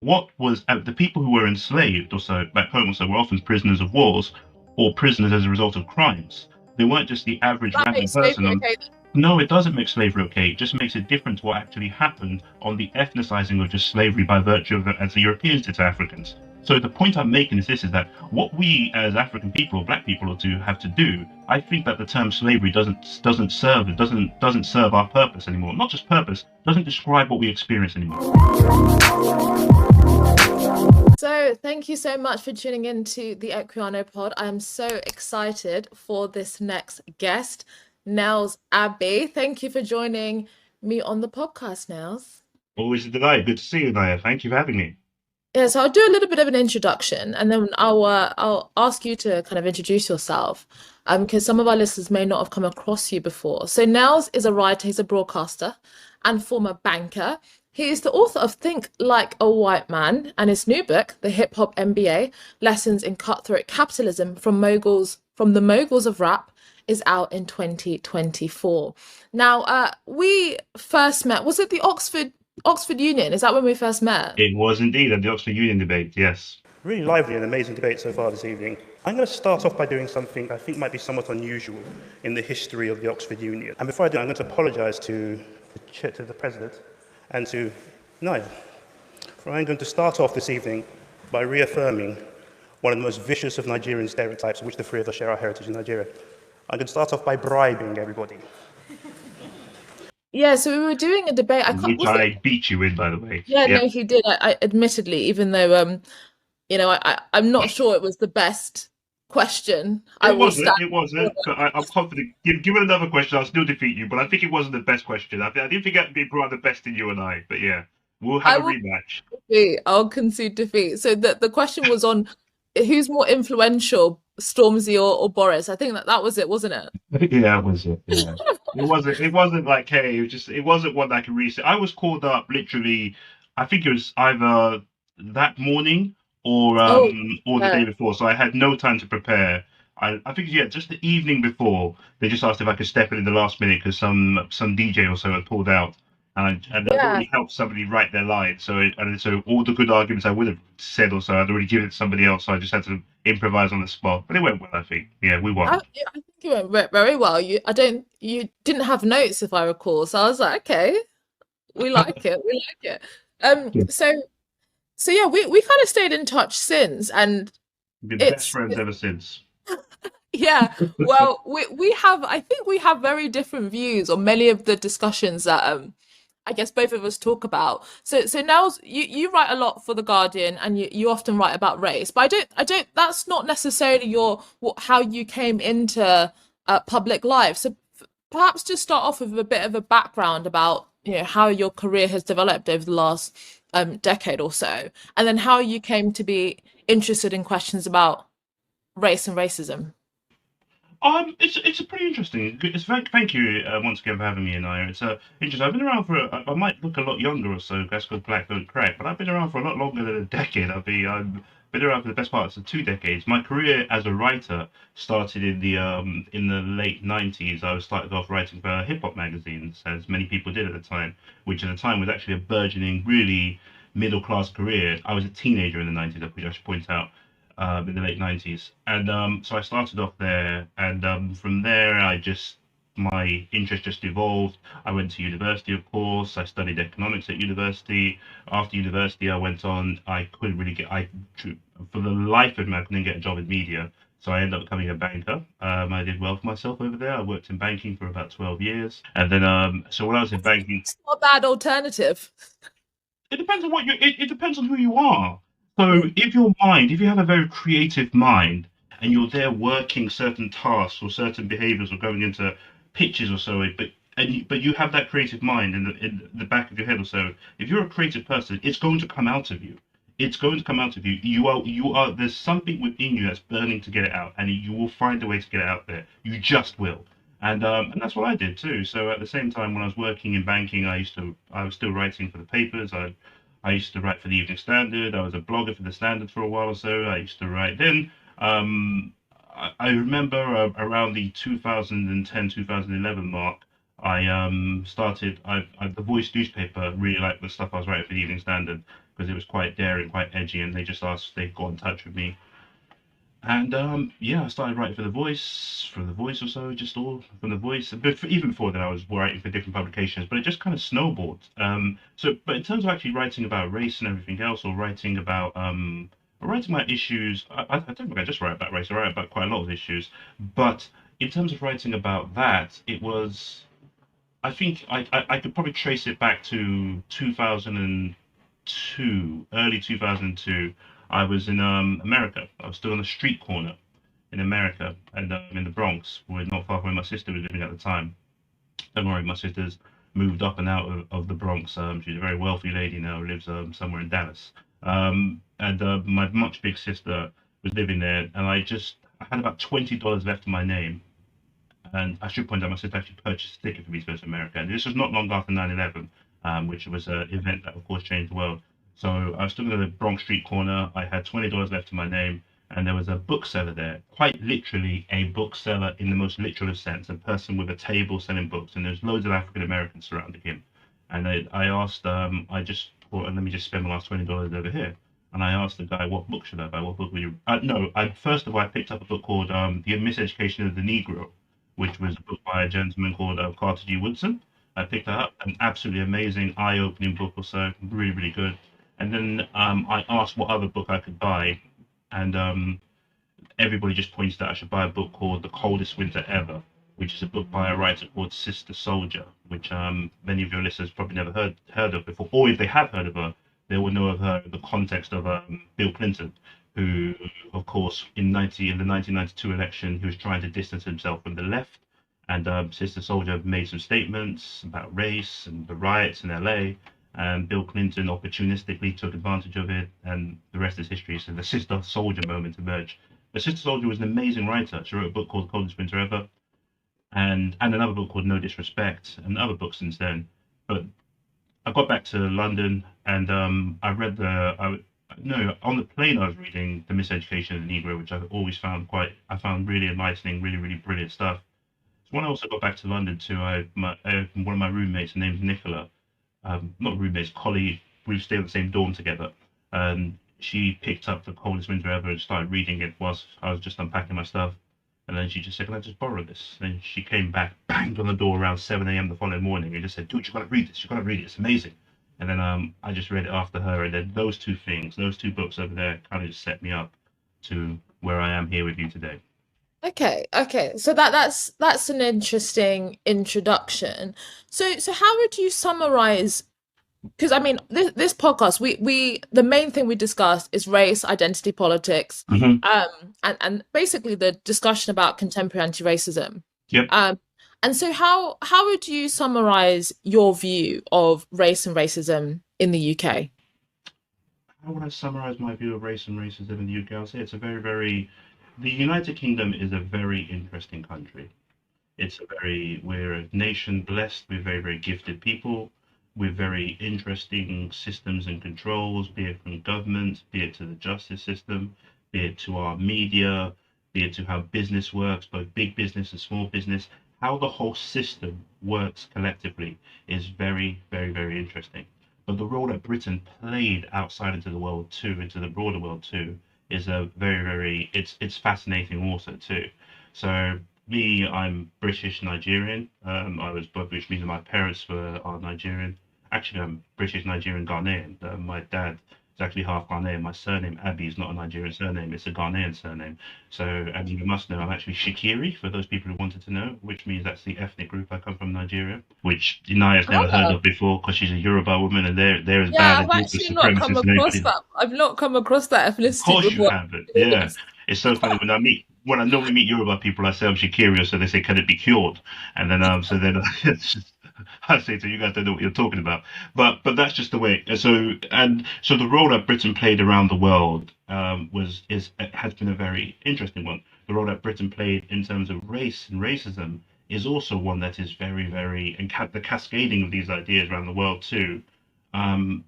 what was the people who were enslaved also back home also were often prisoners of wars or prisoners as a result of crimes. They weren't just the average That random makes slavery person on. okay. No, it doesn't make slavery okay. It just makes it different to what actually happened on the ethnicizing of just slavery by virtue of as the Europeans did to Africans. So the point I'm making is this: is that what we as African people or Black people ought to have to do. I think that the term slavery doesn't serve our purpose anymore. Not just purpose, doesn't describe what we experience anymore. So thank you so much for tuning in to the Equiano pod. I am so excited for this next guest, Nels Abbey. Thank you for joining me on the podcast, Nels. Always a delight. Good to see you, Naya. Thank you for having me. Yeah, so I'll do a little bit of an introduction, and then I'll ask you to kind of introduce yourself, because some of our listeners may not have come across you before. So Nels is a writer, he's a broadcaster, and former banker. He is the author of Think Like a White Man, and his new book, The Hip-Hop MBA: Lessons in Cutthroat Capitalism from the Moguls of Rap, is out in 2024. Now, we first met, was it the Oxford Union? Is that when we first met? It was indeed at the Oxford Union debate, yes. Really lively and amazing debate so far this evening. I'm going to start off by doing something I think might be somewhat unusual in the history of the Oxford Union. And before I do, I'm going to apologise to the President and to Naya. For I'm going to start off this evening by reaffirming one of the most vicious of Nigerian stereotypes, of which the three of us share our heritage in Nigeria. I'm going to start off by bribing everybody. Yeah, so we were doing a debate. Which I beat you in, by the way. Yeah, no, he did. I admittedly, even though I'm not sure it was the best question. It wasn't. But I'm confident. Given another question, I'll still defeat you. But I think it wasn't the best question. I didn't think it brought the best in you and I. But yeah, we'll have a rematch. I'll concede defeat. So the question was on who's more influential, Stormzy or Boris. I think that was it, wasn't it? Yeah, that was it. Yeah. It wasn't like, hey, it wasn't one that I could research. I was called up literally, I think it was either that morning or the day before. So I had no time to prepare. I think, yeah, just the evening before, they just asked if I could step in the last minute because some DJ or so had pulled out. And I'd already helped somebody write their line. So all the good arguments I would have said or so, I'd already given it to somebody else. So I just had to improvise on the spot. But it went well, I think. Yeah, we won. I think it went very well. You didn't have notes, if I recall. So I was like, okay, we like it. We like it. So yeah, we kind of stayed in touch since, and been best friends ever since. Yeah, well, I think we have very different views on many of the discussions that I guess both of us talk about. So now you write a lot for The Guardian, and you often write about race, but I don't. That's not necessarily how you came into public life. So perhaps just start off with a bit of a background about how your career has developed over the last decade or so, and then how you came to be interested in questions about race and racism. It's a pretty interesting. Thank you once again for having me, Inaya. It's interesting. I've been around I might look a lot younger or so. That's because black don't crack. But I've been around for a lot longer than a decade. I've been around for the best part of 2 decades. My career as a writer started in the late '90s. I started off writing for hip-hop magazines, as many people did at the time, which at the time was actually a burgeoning, really middle-class career. I was a teenager in the '90s, which I should point out. In the late '90s, and so I started off there, and from there, my interest just evolved. I went to university, of course. I studied economics at university. After university, I went on. I couldn't really for the life of me, I couldn't get a job in media, so I ended up becoming a banker. I did well for myself over there. I worked in banking for about 12 years, and then so when I was in banking, it's not a bad alternative. It depends on it depends on who you are. So if you have a very creative mind and you're there working certain tasks or certain behaviors or going into pitches or so, but you have that creative mind in the back of your head or so, if you're a creative person, it's going to come out of you. It's going to come out of you. You are there's something within you that's burning to get it out, and you will find a way to get it out there. You just will. And that's what I did too. So at the same time, when I was working in banking, I was still writing for the papers. I used to write for the Evening Standard. I was a blogger for the Standard for a while or so. I used to write then. I remember around the 2010, 2011 mark, I started. The Voice newspaper really liked the stuff I was writing for the Evening Standard because it was quite daring, quite edgy, and they just asked, they got in touch with me. And yeah, I started writing for The Voice, or so, just all from The Voice. But even before that, I was writing for different publications, but it just kind of snowballed. But in terms of actually writing about race and everything else, or writing about issues, I don't think I just write about race. I write about quite a lot of issues. But in terms of writing about that, it was, I think I could probably trace it back to 2002, early 2002. I was in America. I was still on a street corner in America, and in the Bronx, not far from where my sister was living at the time. Don't worry, my sister's moved up and out of the Bronx. She's a very wealthy lady now, lives somewhere in Dallas. And my much big sister was living there, and I had about $20 left in my name. And I should point out, my sister actually purchased a ticket for me to go to America. And this was not long after 9/11, which was an event that, of course, changed the world. So I was still in the Bronx street corner. I had $20 left in my name, and there was a bookseller there, quite literally a bookseller in the most literal sense, a person with a table selling books. And there's loads of African Americans surrounding him. And I asked, I just thought, let me just spend my last $20 over here. And I asked the guy, what book should I buy? What book would you? No, first of all, I picked up a book called The Miseducation of the Negro, which was a book by a gentleman called Carter G. Woodson. I picked that up, an absolutely amazing, eye-opening book or so, really, really good. And then I asked what other book I could buy, and everybody just points out I should buy a book called The Coldest Winter Ever, which is a book by a writer called Sister Soldier, which many of your listeners probably never heard of before, or if they have heard of her, they will know of her in the context of Bill Clinton, who, of course, in the 1992 election, he was trying to distance himself from the left. And Sister Soldier made some statements about race and the riots in LA. And Bill Clinton opportunistically took advantage of it, and the rest is history. So the Sister Soldier moment emerged. But Sister Soldier was an amazing writer. She wrote a book called Coldest Winter Ever, and another book called No Disrespect, and other books since then. But I got back to London, and I read on the plane I was reading The Miseducation of the Negro, which I found really enlightening, really, really brilliant stuff. So when I also got back to London too, one of my roommates, her name's Nicola, not roommates, colleague, we stayed in the same dorm together. She picked up The Coldest Winter Ever and started reading it whilst I was just unpacking my stuff. And then she just said, can I just borrow this? And she came back, banged on the door around 7 a.m. the following morning and just said, dude, you got to read this. You got to read it. It's amazing. And then I just read it after her. And then those two books over there kind of just set me up to where I am here with you today. Okay. So that's an interesting introduction. So how would you summarize? Because I mean, this podcast, we the main thing we discussed is race, identity politics, and basically the discussion about contemporary anti-racism. Yep. And so how would you summarize your view of race and racism in the UK? How would I summarize my view of race and racism in the UK? I'll say it's a very, very. The United Kingdom is a very interesting country. We're a nation blessed with very, very gifted people, with very interesting systems and controls, be it from government, be it to the justice system, be it to our media, be it to how business works, both big business and small business. How the whole system works collectively is very, very, very interesting. But the role that Britain played outside into the world too, into the broader world too, is a very, very, it's fascinating also too. So me, I'm British Nigerian. I was both, which means that my parents are Nigerian. Actually, I'm British Nigerian Ghanaian. My dad is actually half Ghanaian. My surname Abbey is not a Nigerian surname; it's a Ghanaian surname. So, and you must know, I'm actually Shakiri for those people who wanted to know, which means that's the ethnic group I come from, Nigeria, which Inaya's never heard of before because she's a Yoruba woman, and they're as bad I've as actually not come supremacists and across anybody. that. I've not come across that Of ethnicity course you before. haven't. Yeah. It's so funny when I normally meet Yoruba people, I say I'm Shakiri, so they say, can it be cured? And then I say to you guys, don't know what you're talking about. But that's just the way. So the role that Britain played around the world has been a very interesting one. The role that Britain played in terms of race and racism is also one that is very, very, and the cascading of these ideas around the world too,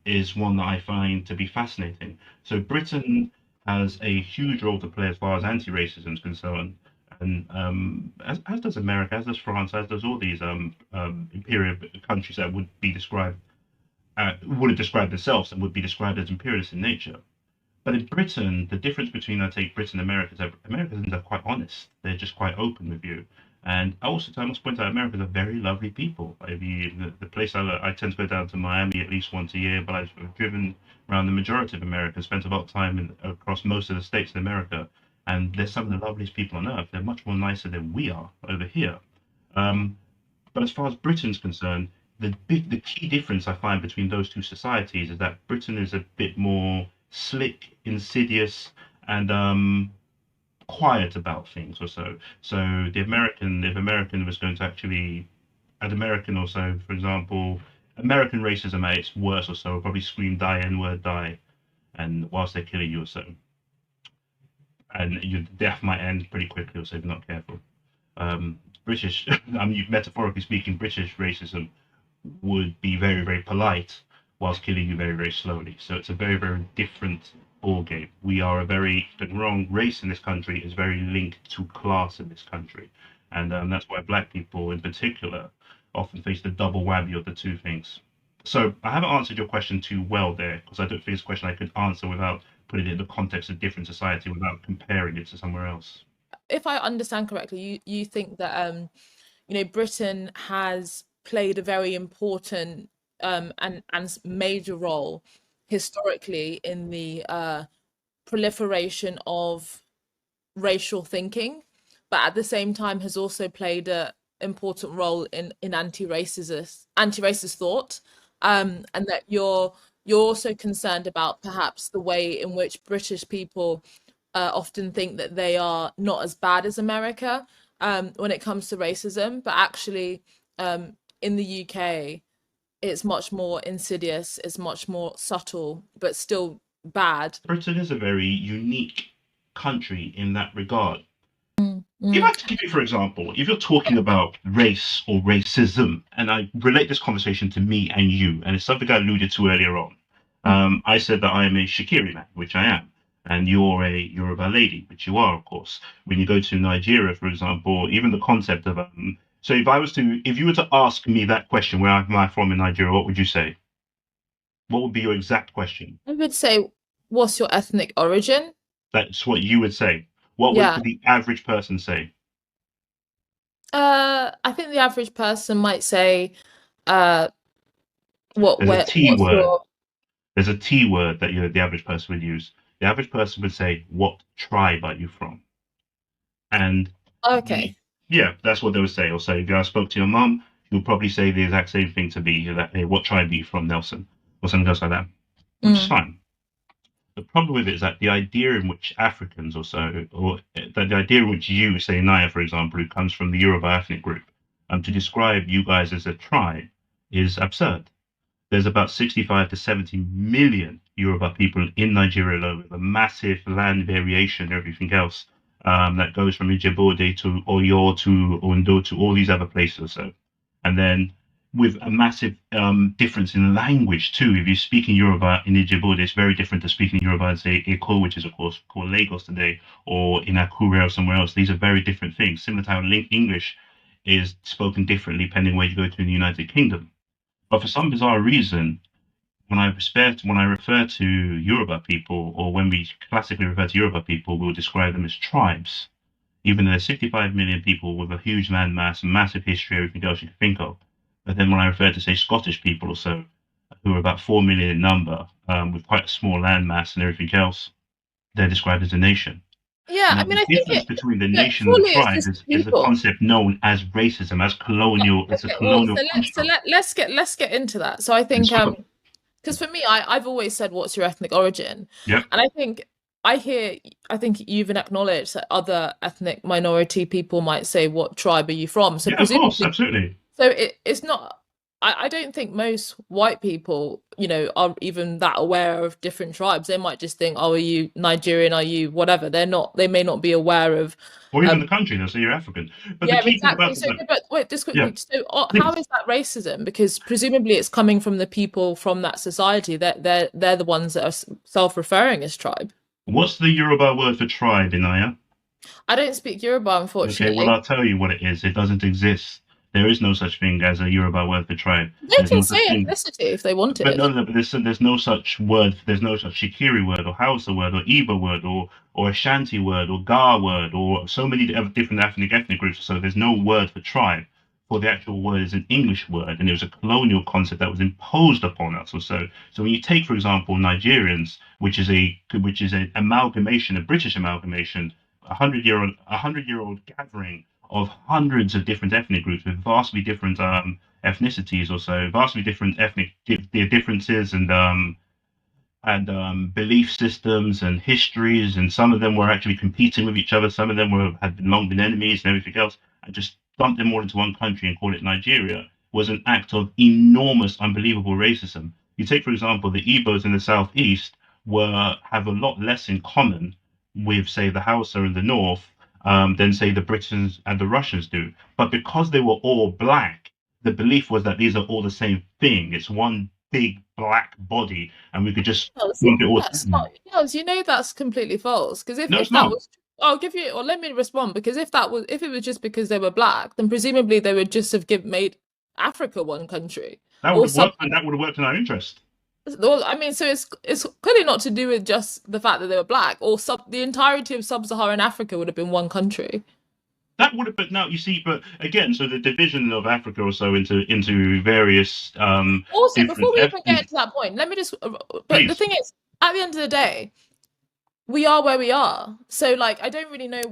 is one that I find to be fascinating. So Britain has a huge role to play as far as anti-racism is concerned, and as does America, as does France, as does all these imperial countries that would be described wouldn't describe themselves and would be described as imperialist in nature. But in Britain, the difference between, I take Britain and America is that Americans are quite honest. They're just quite open with you. And also, I must point out, Americans are very lovely people. The place I tend to go down to Miami at least once a year, but I've driven around the majority of America, spent a lot of time across most of the states in America, and they're some of the loveliest people on earth. They're much more nicer than we are over here. But as far as Britain's concerned, the key difference I find between those two societies is that Britain is a bit more slick, insidious, and quiet about things or so. So the American, if American was going to actually, an American or so, for example, American racism at its worst or so, will probably scream die, N-word, die, and whilst they're killing you or so. And your death might end pretty quickly or so if you're not careful. British, I mean, metaphorically speaking, British racism would be very, very polite whilst killing you very, very slowly. So it's a very, very different ball game. We are a very, the wrong race in this country is very linked to class in this country. And that's why black people in particular often face the double whammy of the two things. So I haven't answered your question too well there, because I don't think it's a question I could answer without putting it in the context of different society, without comparing it to somewhere else. If I understand correctly, you think that Britain has played a very important and major role historically in the proliferation of racial thinking, but at the same time has also played a important role in anti-racist thought, and that you're also concerned about perhaps the way in which British people often think that they are not as bad as America when it comes to racism, but actually in the UK it's much more insidious, it's much more subtle, but still bad. Britain is a very unique country in that regard. If I give you, for example, if you're talking about race or racism, and I relate this conversation to me and you, and it's something I alluded to earlier on. I said that I am a Shikiri man, which I am, and you're a Yoruba lady, which you are, of course. When you go to Nigeria, for example, even the concept of so if you were to ask me that question, where am I from in Nigeria, what would you say? What would be your exact question? I would say, what's your ethnic origin? That's what you would say. What would the average person say? I think the average person might say, There's a T word that the average person would use. The average person would say, "What tribe are you from?" And okay, yeah, that's what they would say. Or say, if I spoke to your mum, she would probably say the exact same thing to me. That, hey, what tribe are you from, Nelson? Or something else like that. Which is fine. The problem with it is that the idea in which Africans or so, or the idea in which you, say Inaya, for example, who comes from the Yoruba ethnic group, to describe you guys as a tribe is absurd. There's about 65 to 70 million Yoruba people in Nigeria alone, with a massive land variation and everything else that goes from Ijebu-Ode to Oyo to Ondo to all these other places or so. And then with a massive difference in language too. If you speak in Yoruba in Ijebu, it's very different to speaking Yoruba in, say, Eko, which is of course called Lagos today, or in Akure or somewhere else. These are very different things. Similar to how English is spoken differently depending where you go to in the United Kingdom. But for some bizarre reason, when I refer to Yoruba people, or when we classically refer to Yoruba people, we'll describe them as tribes, even though there's 65 million people with a huge landmass, massive history, everything else you can think of. But then when I refer to, say, Scottish people or so, who are about 4 million in number, with quite a small landmass and everything else, they're described as a nation. Yeah, now, I mean, the I think difference between the nation and the tribe is a concept known as racism, as colonial. It's a colonial construct. Let's get into that. So I think because for me, I've always said, what's your ethnic origin? Yeah. And I think you've even acknowledged that other ethnic minority people might say, what tribe are you from? So yeah, of course, absolutely. So it's not. I don't think most white people, are even that aware of different tribes. They might just think, oh, are you Nigerian? Are you whatever? They're not. They may not be aware of. Or even the country. They'll say you're African. But yeah, the key exactly. thing about but wait, just quickly. So how is that racism? Because presumably it's coming from the people from that society. They're the ones that are self-referring as tribe. What's the Yoruba word for tribe, Inaya? I don't speak Yoruba, unfortunately. Okay, well, I'll tell you what it is. It doesn't exist. There is no such thing as a Yoruba word for tribe. They There's can no say such thing. ethnicity if they But wanted. no, but there's no such word. There's no such Shikiri word or Hausa word or Igbo word or Ashanti word or Ga word or so many different ethnic groups. So there's no word for tribe. For the actual word is an English word, and it was a colonial concept that was imposed upon us. Or so when you take, for example, Nigerians, which is an amalgamation, a British amalgamation, a hundred year old gathering of hundreds of different ethnic groups with vastly different ethnicities, or so vastly different ethnic differences and belief systems and histories, and some of them were actually competing with each other. Some of them had long been enemies and everything else, and just dumped them all into one country and call it Nigeria was an act of enormous, unbelievable racism. You take, for example, the Igbos in the southeast have a lot less in common with, say, the Hausa in the north than, say, the Britons and the Russians do. But because they were all black, the belief was that these are all the same thing. It's one big black body, and we could just Yes, lump it all that's together. not. Yes, you know that's completely false. Because No, if it's that not. was, I'll give you, or let me respond. Because if it was just because they were black, then presumably they would just have made Africa one country That would or have worked, something. and that would have worked in our interest. Well, I mean, so it's clearly not to do with just the fact that they were black, or the entirety of sub-Saharan Africa would have been one country. That would have been now. You see, but again, so the division of Africa or so into various Also, before different we even ethnic. get to that point, let me just. But the Please, thing is, at the end of the day, we are where we are. So like I don't really know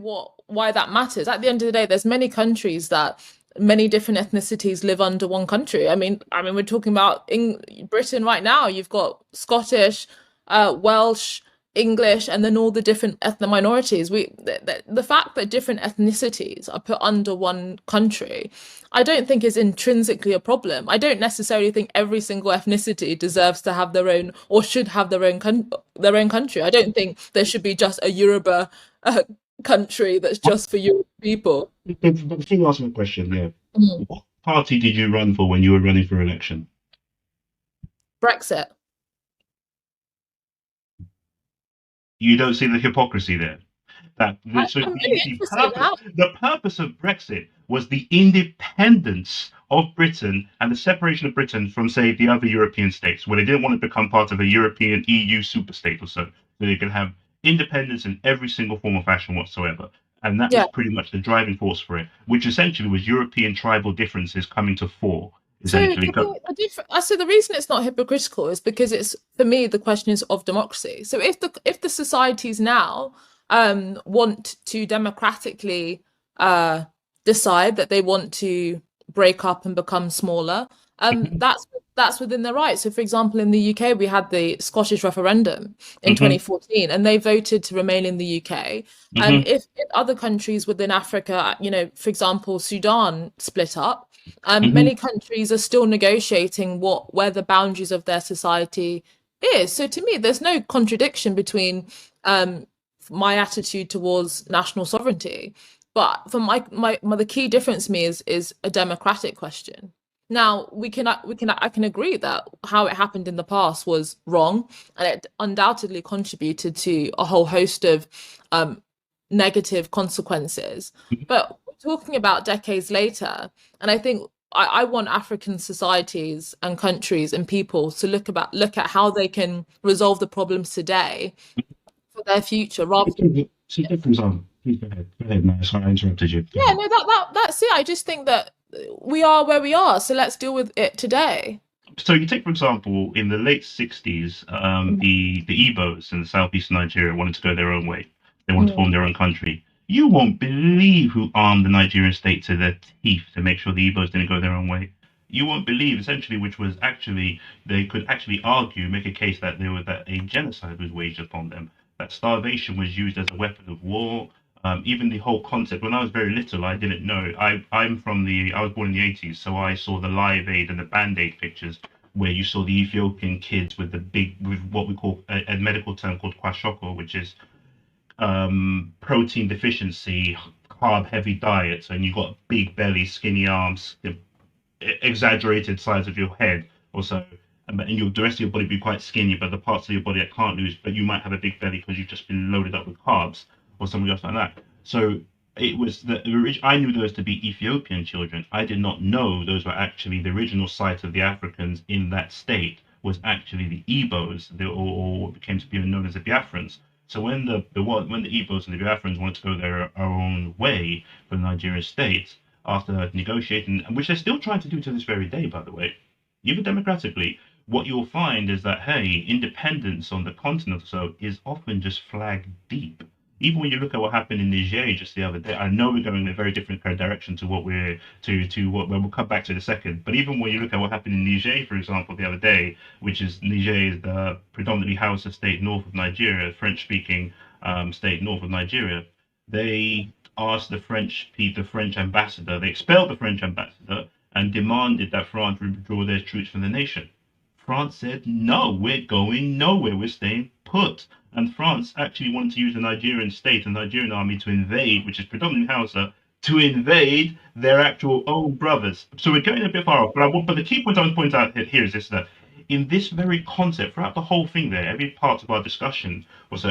why that matters. At the end of the day, there's many countries that many different ethnicities live under one country. I mean we're talking about in Britain right now. You've got Scottish, Welsh, English, and then all the different ethnic minorities. The fact that different ethnicities are put under one country, I don't think is intrinsically a problem. I don't necessarily think every single ethnicity deserves to have their own or should have their own country. I don't think there should be just a Yoruba country that's just for Yoruba people. but before you ask me a question, yeah, Mm. what party did you run for when you were running for election? Brexit. You don't see the hypocrisy there. So I'm really interested in how. the purpose of Brexit was the independence of Britain and the separation of Britain from, say, the other European states, where they didn't want to become part of a European EU superstate or so they could have independence in every single form or fashion whatsoever. And that was Yeah. pretty much the driving force for it, which essentially was European tribal differences coming to fore. So Essentially, so the reason it's not hypocritical is because it's for me the question is of democracy. So if the societies now want to democratically uh decide that they want to break up and become smaller, hmm that's within their right. So for example, in the UK we had the Scottish referendum in hmm 2014 and they voted to remain in the UK. hmm If other countries within Africa, for example, Sudan split up, hmm many countries are still negotiating where the boundaries of their society is. So to me, there's no contradiction between um, my attitude towards national sovereignty. But for the key difference to me is a democratic question. Now I can agree that how it happened in the past was wrong, and it undoubtedly contributed to a whole host of um, negative consequences. But we're talking about decades later, and I think I want African societies and countries and people to look at how they can resolve the problems today for their future rather than. So, take for example, please go ahead. Go ahead, man. Sorry, I interrupted you. Go Yeah, ahead. no, that's it. I just think that we are where we are, so let's deal with it today. So you take, for example, in the late 60s, the Igbos in the southeast of Nigeria wanted to go their own way. They wanted to Mm. form their own country. You won't believe who armed the Nigerian state to their teeth to make sure the Igbos didn't go their own way. You won't believe, essentially, which was actually they could actually argue, make a case that a genocide was waged upon them, that starvation was used as a weapon of war. Even the whole concept. When I was very little, I didn't know. I was born in the 80s, so I saw the Live Aid and the Band Aid pictures where you saw the Ethiopian kids with with what we call a medical term called kwashiorkor, which is protein deficiency, carb heavy diets, and you got big belly, skinny arms, the exaggerated size of your head, or so. The rest of your body be quite skinny, but the parts of your body that can't lose, but you might have a big belly because you've just been loaded up with carbs or something else like that. So it was I knew those to be Ethiopian children. I did not know those were actually the original site of the Africans in that state was actually the Igbos, or what became to be known as the Biafrans. So when the Igbos and the Biafrans wanted to go their own way for the Nigerian state, after negotiating, which they're still trying to do to this very day, by the way, even democratically, what you'll find is that, hey, independence on the continent or so is often just flag deep. Even when you look at what happened in Niger just the other day, I know we're going in a very different kind of direction to what we'll come back to in a second. But even when you look at what happened in Niger, for example, the other day, which is Niger is the predominantly Hausa state north of Nigeria, French-speaking state north of Nigeria, they asked the French ambassador, they expelled the French ambassador and demanded that France withdraw their troops from the nation. France said, no, we're going nowhere, we're staying put. And France actually wanted to use the Nigerian state and Nigerian army to invade, which is predominantly Hausa, to invade their actual own brothers. So we're going a bit far off. But the key point I want to point out here is this, that in this very concept, throughout the whole thing there, every part of our discussion has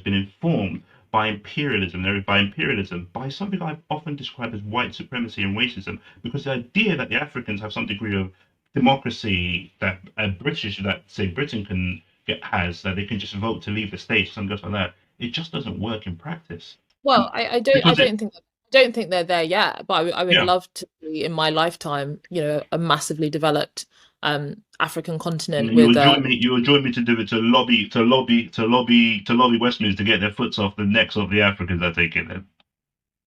been informed by imperialism, by something I've often described as white supremacy and racism, because the idea that the Africans have some degree of democracy that Britain has, that they can just vote to leave the state, something else like that, it just doesn't work in practice. Well, I don't think they're there yet, but I would love to see in my lifetime, a massively developed African continent. You will join me to do it, to lobby Westminster to get their foots off the necks of the Africans. I take it then.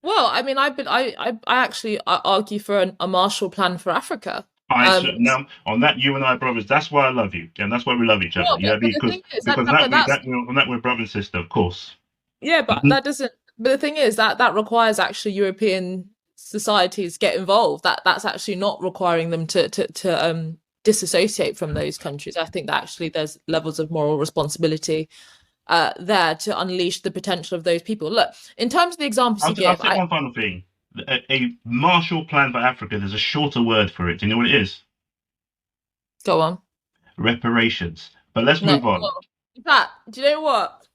Well, I mean, I actually argue for a Marshall Plan for Africa. Now on that, you and I are brothers. That's why I love you, and that's why we love each other. Because we're brother and sister, of course. Yeah, but that doesn't. But the thing is that requires actually European societies get involved. That's actually not requiring them to disassociate from those countries. I think that actually there's levels of moral responsibility there to unleash the potential of those people. Look, in terms of the examples you give, I'll say one final thing. A Marshall Plan for Africa, there's a shorter word for it. Do you know what it is? Go on. Reparations. But let's move on. In fact, do you know what?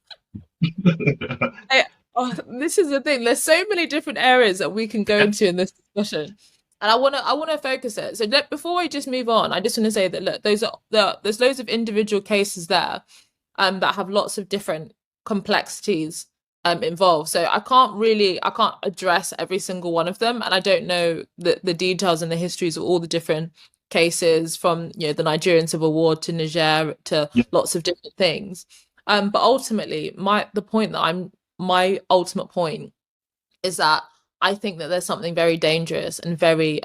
This is the thing. There's so many different areas that we can go into in this discussion, and I want to focus it. So before we just move on, I just want to say that look, there's loads of individual cases there, that have lots of different complexities involved. So I can't address every single one of them, and I don't know the details and the histories of all the different cases, from the Nigerian Civil War to Niger to lots of different things. But ultimately, my ultimate point is that I think that there's something very dangerous and very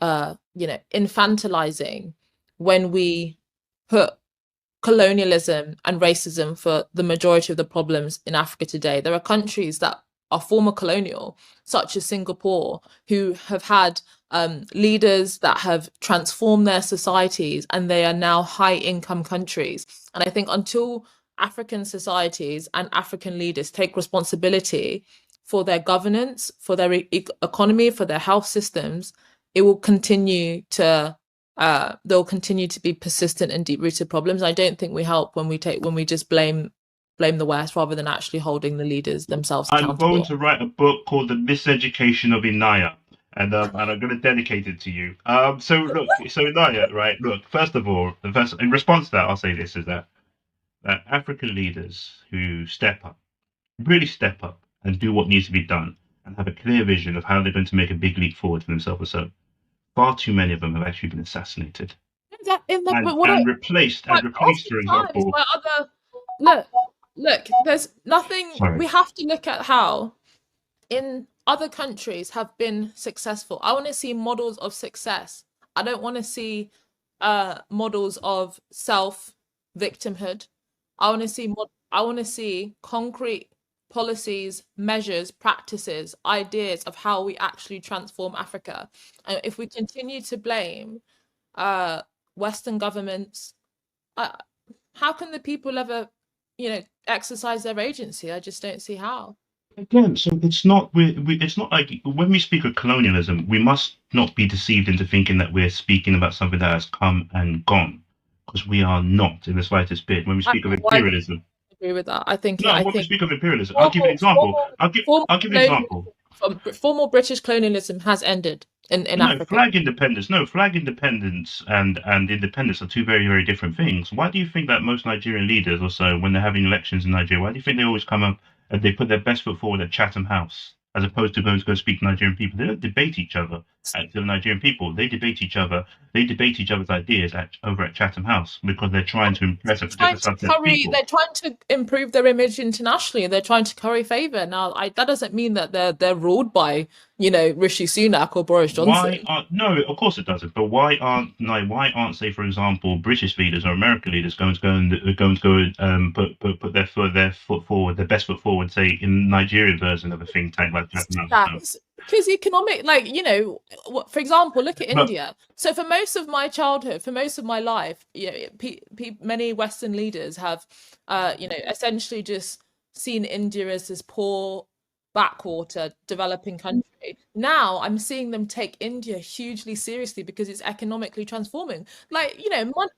infantilizing when we put colonialism and racism for the majority of the problems in Africa today. There are countries that are former colonial, such as Singapore, who have had leaders that have transformed their societies, and they are now high-income countries. And I think until African societies and African leaders take responsibility for their governance, for their economy, for their health systems, it will continue to there'll continue to be persistent and deep-rooted problems. I don't think we help when we just blame the West rather than actually holding the leaders themselves accountable. I'm going to write a book called The Miseducation of Inaya, and I'm going to dedicate it to you. So Inaya, right? Look, first of all, in response to that, I'll say this is that African leaders who really step up and do what needs to be done, and have a clear vision of how they're going to make a big leap forward for themselves or so, far too many of them have actually been assassinated and replaced, for example. Look, there's nothing. Sorry. We have to look at how in other countries have been successful. I want to see models of success. I don't want to see models of self-victimhood. I want to see concrete policies, measures, practices, ideas of how we actually transform Africa. And if we continue to blame Western governments, how can the people ever, exercise their agency? I just don't see how. Again, so it's not like when we speak of colonialism, we must not be deceived into thinking that we're speaking about something that has come and gone, because we are not in the slightest bit. When we speak of imperialism, agree with that. I think No, I when we think speak of imperialism, I'll give you an formal example. formal I'll give formal I'll give you an colonialism, example. formal British colonialism has ended in No, Africa. flag independence. No, flag independence and independence are two very, very different things. Why do you think that most Nigerian leaders, or so, when they're having elections in Nigeria, why do you think they always come up and they put their best foot forward at Chatham House, as opposed to go speak to Nigerian people? They don't debate each other to the Nigerian people. They debate each other. They debate each other's ideas over at Chatham House because they're trying to impress a particular subset of people. They're trying to improve their image internationally. They're trying to curry favor. Now, that doesn't mean that they're ruled by, Rishi Sunak or Boris Why Johnson. aren't no? Of course it doesn't. But why aren't say, for example, British leaders or American leaders put their foot forward, their best foot forward, say in Nigerian version of a think tank like Yeah, Capitalism? it's because economic, for example, look at But India. So for most of my childhood, for most of my life, many Western leaders have, essentially just seen India as this poor backwater developing country. Now I'm seeing them take India hugely seriously because it's economically transforming.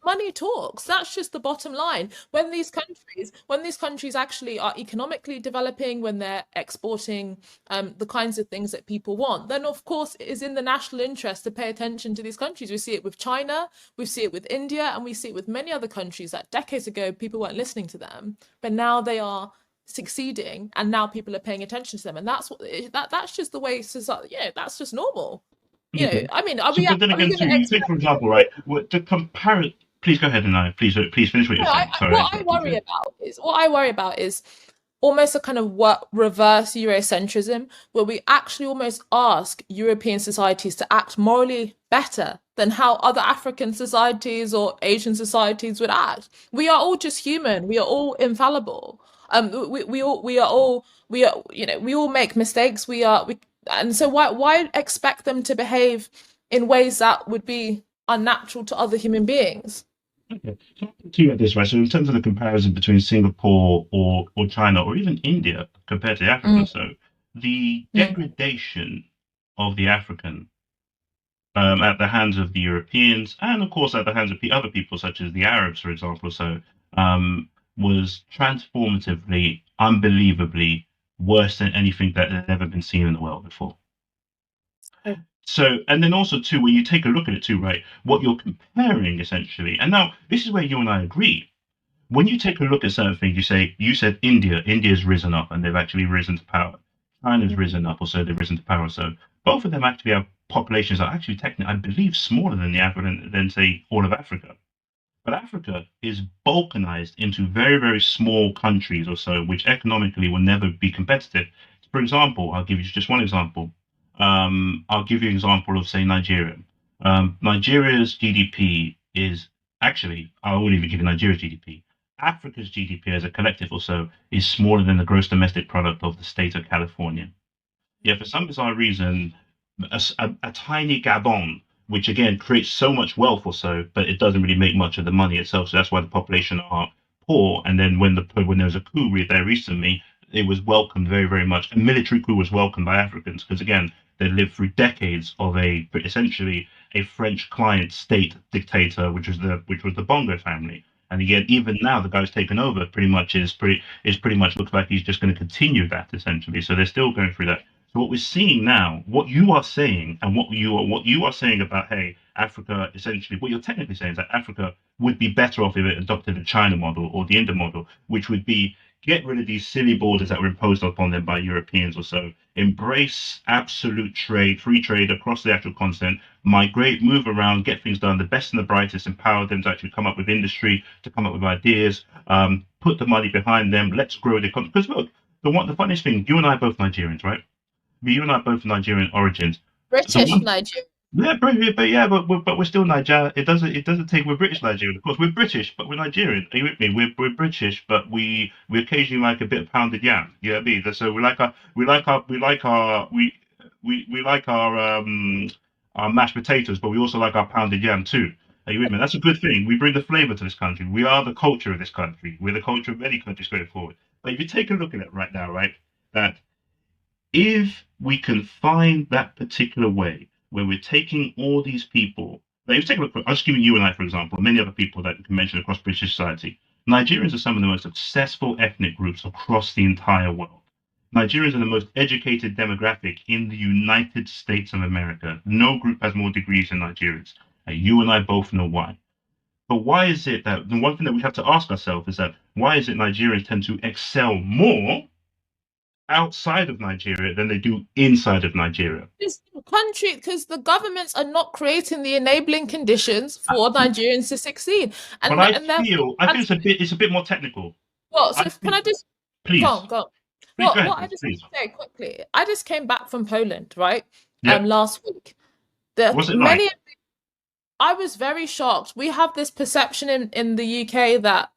Money talks. That's just the bottom line. When these countries actually are economically developing, when they're exporting the kinds of things that people want, then of course it is in the national interest to pay attention to these countries. We see it with China, we see it with India, and we see it with many other countries that decades ago people weren't listening to them, but now they are succeeding, and now people are paying attention to them, and that's just the way society. That's just normal. okay. I mean, are So, we but then are we again, going too, to you take expect for example, people? right? The compare. Please go ahead and please finish what you're No, saying. Sorry, I what I interrupted worry you. about is almost a kind of reverse Eurocentrism, where we actually almost ask European societies to act morally better than how other African societies or Asian societies would act. We are all just human. We are all infallible. We all make mistakes. And so why expect them to behave in ways that would be unnatural to other human beings? Okay. So to you at this, right? So in terms of the comparison between Singapore or China or even India compared to Africa, Mm, so the mm. degradation of the African at the hands of the Europeans and of course at the hands of other people such as the Arabs, for example, so um, was transformatively, unbelievably worse than anything that had ever been seen in the world before. So, and then also too, when you take a look at it too, right, what you're comparing essentially, and now this is where you and I agree. When you take a look at certain things, you said India's risen up and they've actually risen to power. China's risen up, or so they've risen to power. So both of them actually have populations that are actually technically, I believe, smaller than the African than say all of Africa. But Africa is balkanized into very, very small countries or so, which economically will never be competitive. For example, I'll give you just one example. I'll give you an example of, say, Nigeria. Nigeria's GDP is actually, I won't even give you Nigeria's GDP. Africa's GDP as a collective or so is smaller than the gross domestic product of the state of California. Yeah, for some bizarre reason, a tiny Gabon, which again creates so much wealth or so, but it doesn't really make much of the money itself. So that's why the population are poor. And then when there was a coup there recently, it was welcomed very, very much. A military coup was welcomed by Africans because again, they lived through decades of essentially a French client state dictator, which was the Bongo family. And again, even now, the guy's taken over. Pretty much looks like he's just going to continue that essentially. So they're still going through that. So what we're seeing now, what you are saying, and what you are saying about, hey, Africa, essentially, what you're technically saying is that Africa would be better off if it adopted the China model or the India model, which would be get rid of these silly borders that were imposed upon them by Europeans or so, embrace absolute trade, free trade across the actual continent, migrate, move around, get things done, the best and the brightest, empower them to actually come up with industry, to come up with ideas, put the money behind them, let's grow the economy. Because look, the funniest thing, you and I are both Nigerians, right? You and I are both Nigerian origins. So British one, Nigeria. yeah, but we're still Niger. It doesn't take we're British Nigerian. Of course, we're British, but we're Nigerian. Are you with me? We're British, but we occasionally like a bit of pounded yam. You know what I mean? So we like our mashed potatoes, but we also like our pounded yam too. Are you with me? That's a good thing. We bring the flavour to this country. We are the culture of this country. We're the culture of many countries going forward. But if you take a look at it right now, right, that if we can find that particular way where we're taking all these people, like, if you take a look, I'm just giving you and I, for example, and many other people that you can mention across British society, Nigerians are some of the most successful ethnic groups across the entire world. Nigerians are the most educated demographic in the United States of America. No group has more degrees than Nigerians. And you and I both know why. But why is it that the one thing that we have to ask ourselves is that why is it Nigerians tend to excel more outside of Nigeria than they do inside of Nigeria? This country, because the governments are not creating the enabling conditions for Nigerians to succeed, But and therefore, I feel it's a bit more technical. well, I so can I think, just go please, on, go on. please go What ahead, I just want please. to say quickly, I just came back from Poland, right? Yeah, Last week. The what's it like? many I was very shocked. We have this perception in the UK that,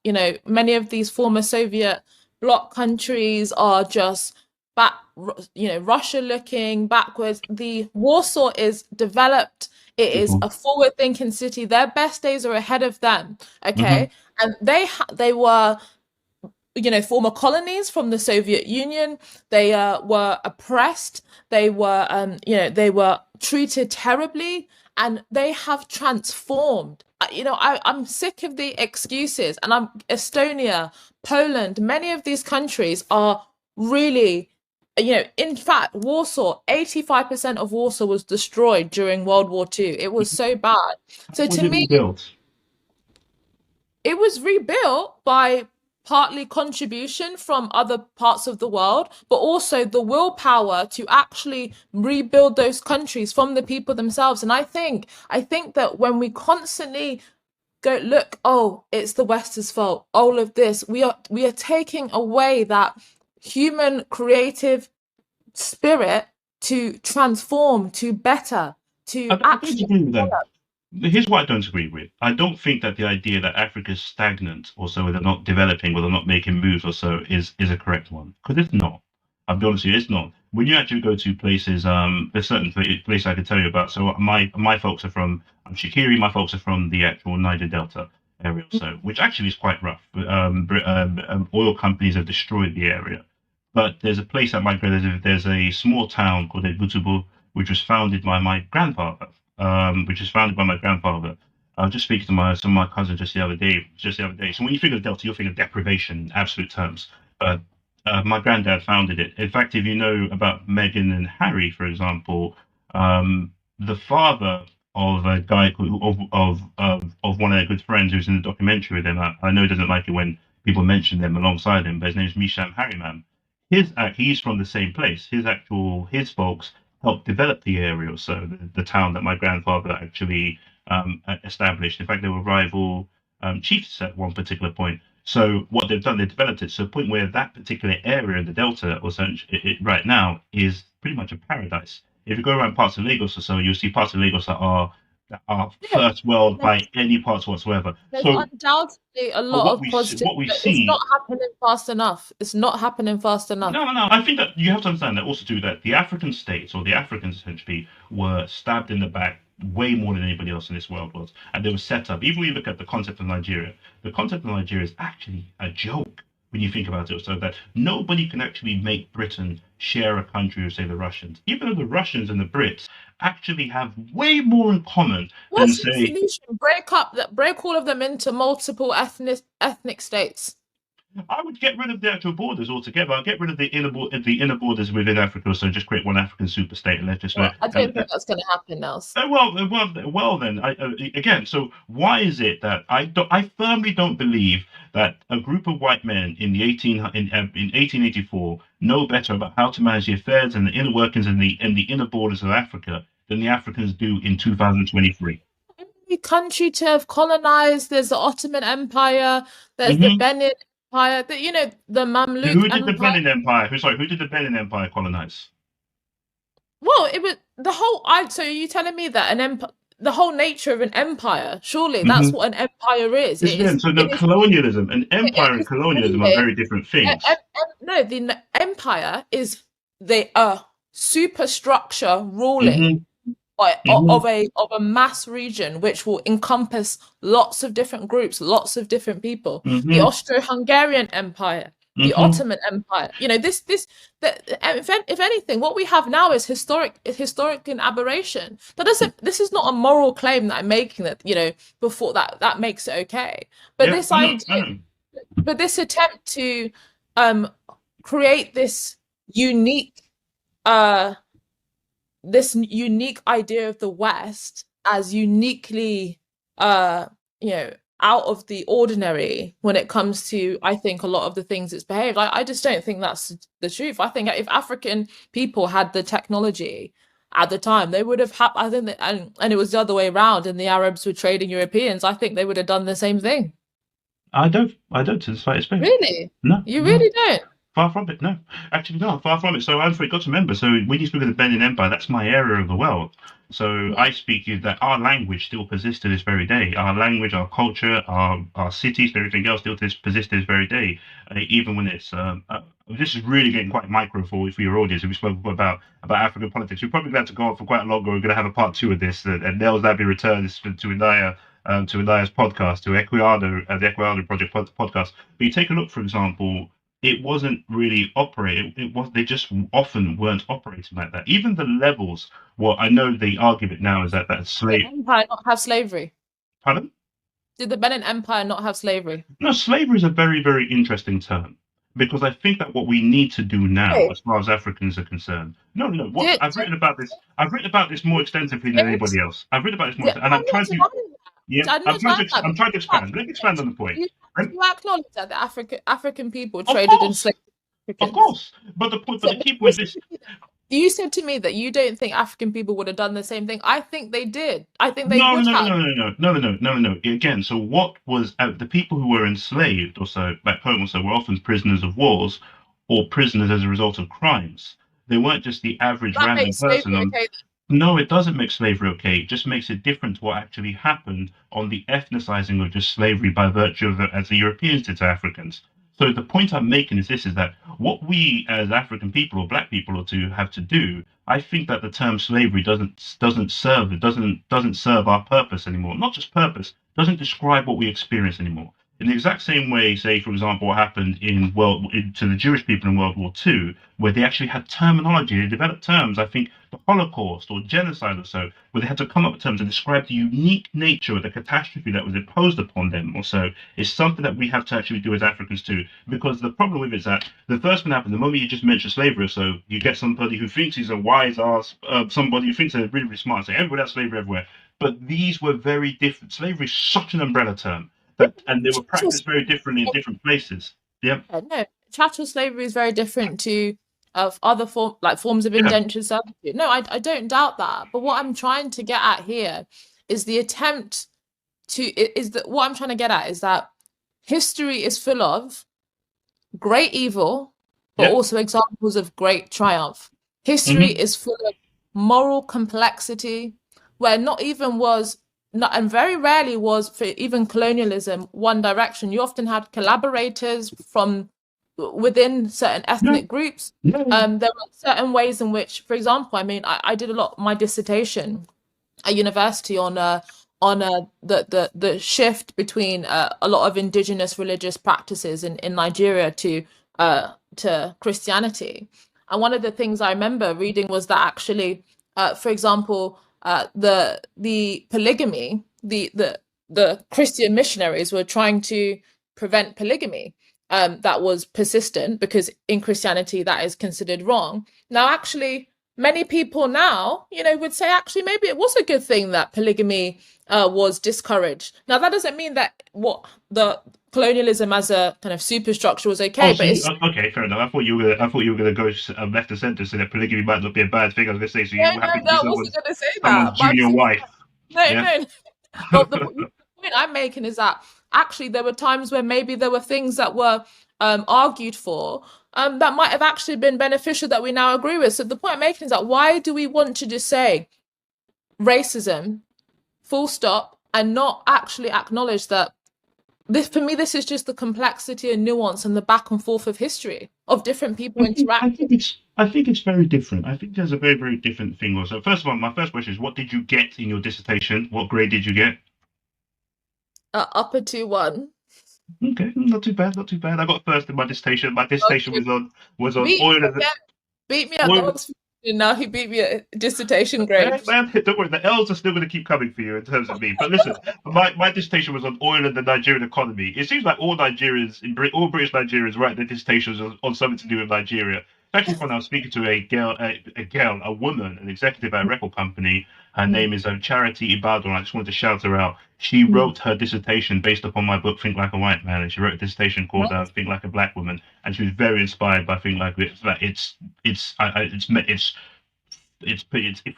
many of these former Soviet bloc countries are just back, Russia looking backwards. The Warsaw is developed. It is Mm-hmm. a forward-thinking city. Their best days are ahead of them. Mm-hmm. Okay. And they were former colonies from the Soviet Union. They were oppressed. They were treated terribly, and they have transformed. I'm sick of the excuses, and Estonia, Poland, many of these countries are really, in fact, Warsaw, 85% of Warsaw was destroyed during World War II. It was so bad. So Was to it me, rebuilt? it was rebuilt by partly contribution from other parts of the world, but also the willpower to actually rebuild those countries from the people themselves. And I think that when we constantly go look, oh, it's the West's fault, all of this, we are taking away that human creative spirit to transform, to better, to I don't actually agree with that. develop. Here's what I don't agree with. I don't think that the idea that Africa is stagnant or so, they're not developing or they're not making moves or so is a correct one. Because it's not. I'll be honest with you, it's not. When you actually go to places, there's certain places I can tell you about. So my folks are from Shikiri, my folks are from the actual Niger Delta area, so which actually is quite rough. Oil companies have destroyed the area. But there's a place at there's a small town called Ebutubu, which was founded by my grandfather which was founded by my grandfather. I was just speaking to some of my cousins just the other day. So when you think of Delta, you'll think of deprivation in absolute terms. But my granddad founded it. In fact, if you know about Meghan and Harry, for example, the father of a guy of one of their good friends who's in the documentary with him. I know he doesn't like it when people mention them alongside him, but his name's Misham Harriman. He's from the same place. His folks helped develop the area, so the town that my grandfather actually established. In fact, they were rival chiefs at one particular point. So what they've done, they developed it to a point where that particular area in the Delta, or right now, is pretty much a paradise. If you go around parts of Lagos or so, you'll see parts of Lagos that are Yeah, first world by there's, any parts whatsoever. there's So undoubtedly a lot of positive, what we but it's see. not happening fast enough. It's not happening fast enough. No. I think that you have to understand that also too that the African states or the Africans essentially were stabbed in the back way more than anybody else in this world was, and they were set up. Even when you look at the concept of Nigeria, the concept of Nigeria is actually a joke when you think about it. So that nobody can actually make Britain share a country with, say, the Russians, even though the Russians and the Brits actually have way more in common than What's the say. solution? Break all of them into multiple ethnic states. I would get rid of the actual borders altogether. I'd get rid of the inner borders within Africa, so just create one African super state and let's just Well, I don't think that's going to happen, Nels. Then. Again, so why is it that I firmly don't believe that a group of white men in 1884 know better about how to manage the affairs and the inner workings and the inner borders of Africa than the Africans do in 2023? Every country to have colonized. There's the Ottoman Empire. There's the Hmm. Benin Empire. The Mamluk Who did the Empire. Benin Empire? Who did the Benin Empire colonize? Well, it was the whole. So are you telling me that an empire, the whole nature of an empire? Surely that's what an empire is. It's again, so no, It is. colonialism and It empire and is colonialism are ruling. very different things. No, the empire is the superstructure ruling Hmm. Hmm. of a mass region which will encompass lots of different groups, lots of different people. The Hmm. Austro-Hungarian Empire, the Hmm. Ottoman Empire. If anything, what we have now is historic in aberration. This is not a moral claim that I'm making that, before that makes it okay. But Yeah, this I know, idea, I know. But this attempt to create unique uh this unique idea of the West as uniquely you know out of the ordinary when it comes to, I think, a lot of the things it's behaved. I just don't think that's the truth. I think if African people had the technology at the time, they would have had, I think that, and it was the other way around, and the Arabs were trading Europeans, I think they would have done the same thing. I don't to the slightest bit. Really? No, You no. really don't? Far from it, no. Actually, no, far from it. So I've got to remember, so when you speak of the Benin Empire, that's my area of the world. So Yeah. I speak is that our language still persists to this very day. Our language, our culture, our cities, everything else still persists to this very day. Even when it's this is really getting quite micro for your audience. If we spoke about African politics, we're probably going to go on for quite long. We're going to have a part two of this. And Nels Abbey returns to Inaya. To Inaya's podcast, to Equiano, the Equiano Project podcast. But you take a look, for example, it wasn't really operating. It was they just often weren't operating like that. Even the levels. Well, I know the argument now is that Did the slave. empire not have slavery? Pardon? Did the Benin Empire not have slavery? No, slavery is a very very interesting term because I think that what we need to do now, Okay. as far as Africans are concerned. No, no. What Did, I've written about this. I've written about this more extensively than did, anybody else. I've written about this more, did, and I'm I'm not trying to. denying Yeah, that. I'm I'm not trying denying to. that. I'm But trying to expand. Let me expand on the point. you, And you acknowledge that the African people of traded in course, slaves with of Africans. course. But the point. But So the key you point said is to me you said to me that you don't think African people would have done the same thing. I think they did. I think they no, would no, no, have. no, no, no, no, no, no, no, no, no. Again, so what was the people who were enslaved, or so back home, also were often prisoners of wars, or prisoners as a result of crimes. They weren't just the average That random makes person slavery on. okay. No, it doesn't make slavery okay. It just makes it different to what actually happened on the ethnicizing of just slavery by virtue of it as the Europeans did to Africans. So the point I'm making is this: is that what we as African people or Black people are to have to do. I think that the term slavery doesn't serve our purpose anymore. Not just purpose, doesn't describe what we experience anymore. In the exact same way, say for example, what happened to the Jewish people in World War II, where they actually had terminology, they developed terms. I think the Holocaust or genocide or so, where they had to come up with terms to describe the unique nature of the catastrophe that was imposed upon them or so, is something that we have to actually do as Africans too. Because the problem with it is that the first thing happened, the moment you just mention slavery or so, you get somebody who thinks he's a wise ass, somebody who thinks they're really, really smart, saying everybody has slavery everywhere. But these were very different. Slavery is such an umbrella term that, and they were Chattel practiced very differently in different places. Yeah, no, chattel slavery is very different to of other forms of yeah. indentured servitude. No, I don't doubt that. But what I'm trying to get at here is the attempt is that what I'm trying to get at is that history is full of great evil, but Yeah. also examples of great triumph. History Mm-hmm. is full of moral complexity, where not even was not, and very rarely was for even colonialism one direction. You often had collaborators from within certain Yeah. ethnic groups. Yeah. Yeah. There were certain ways in which, for example, I mean, I did a lot my dissertation at university on the shift between a lot of indigenous religious practices in Nigeria to Christianity. And one of the things I remember reading was that actually, for example, the polygamy, the Christian missionaries were trying to prevent polygamy that was persistent because in Christianity that is considered wrong. Now, actually, many people now, would say actually maybe it was a good thing that polygamy was discouraged. Now, that doesn't mean that what the colonialism as a kind of superstructure was Oh, okay, so but you, it's okay, fair enough. I thought you were gonna go left of center, so that polygamy might not be a bad thing. I was gonna say, so no, you were no, happy to no, be I wasn't going to say someone's that. But junior wife. no, Yeah. no. But the point I'm making is that actually there were times where maybe there were things that were argued for that might have actually been beneficial that we now agree with. So the point I'm making is that why do we want to just say racism, full stop, and not actually acknowledge that for me, this is just the complexity and nuance and the back and forth of history of different people interacting. I think it's very different. I think there's a very, very different thing also. First of all, my first question is, what did you get in your dissertation? What grade did you get? Upper 2-1. Okay, not too bad, not too bad. I got first in my dissertation. My dissertation Okay. was on Beat me oil as again. Beat me at the oil Oxford. And now he beat me at dissertation grade. Man, don't worry, the L's are still going to keep coming for you in terms of me. But listen, my dissertation was on oil and the Nigerian economy. It seems like all Nigerians, all British Nigerians, write their dissertations on something to do with Nigeria. It's actually fun. I was speaking to a woman, an executive at a record company. Her name is Charity Ibadan. I just wanted to shout her out. She wrote her dissertation based upon my book Think Like a White Man, and she wrote a dissertation called Think Like a Black Woman, and she was very inspired by Think Like This. Like it's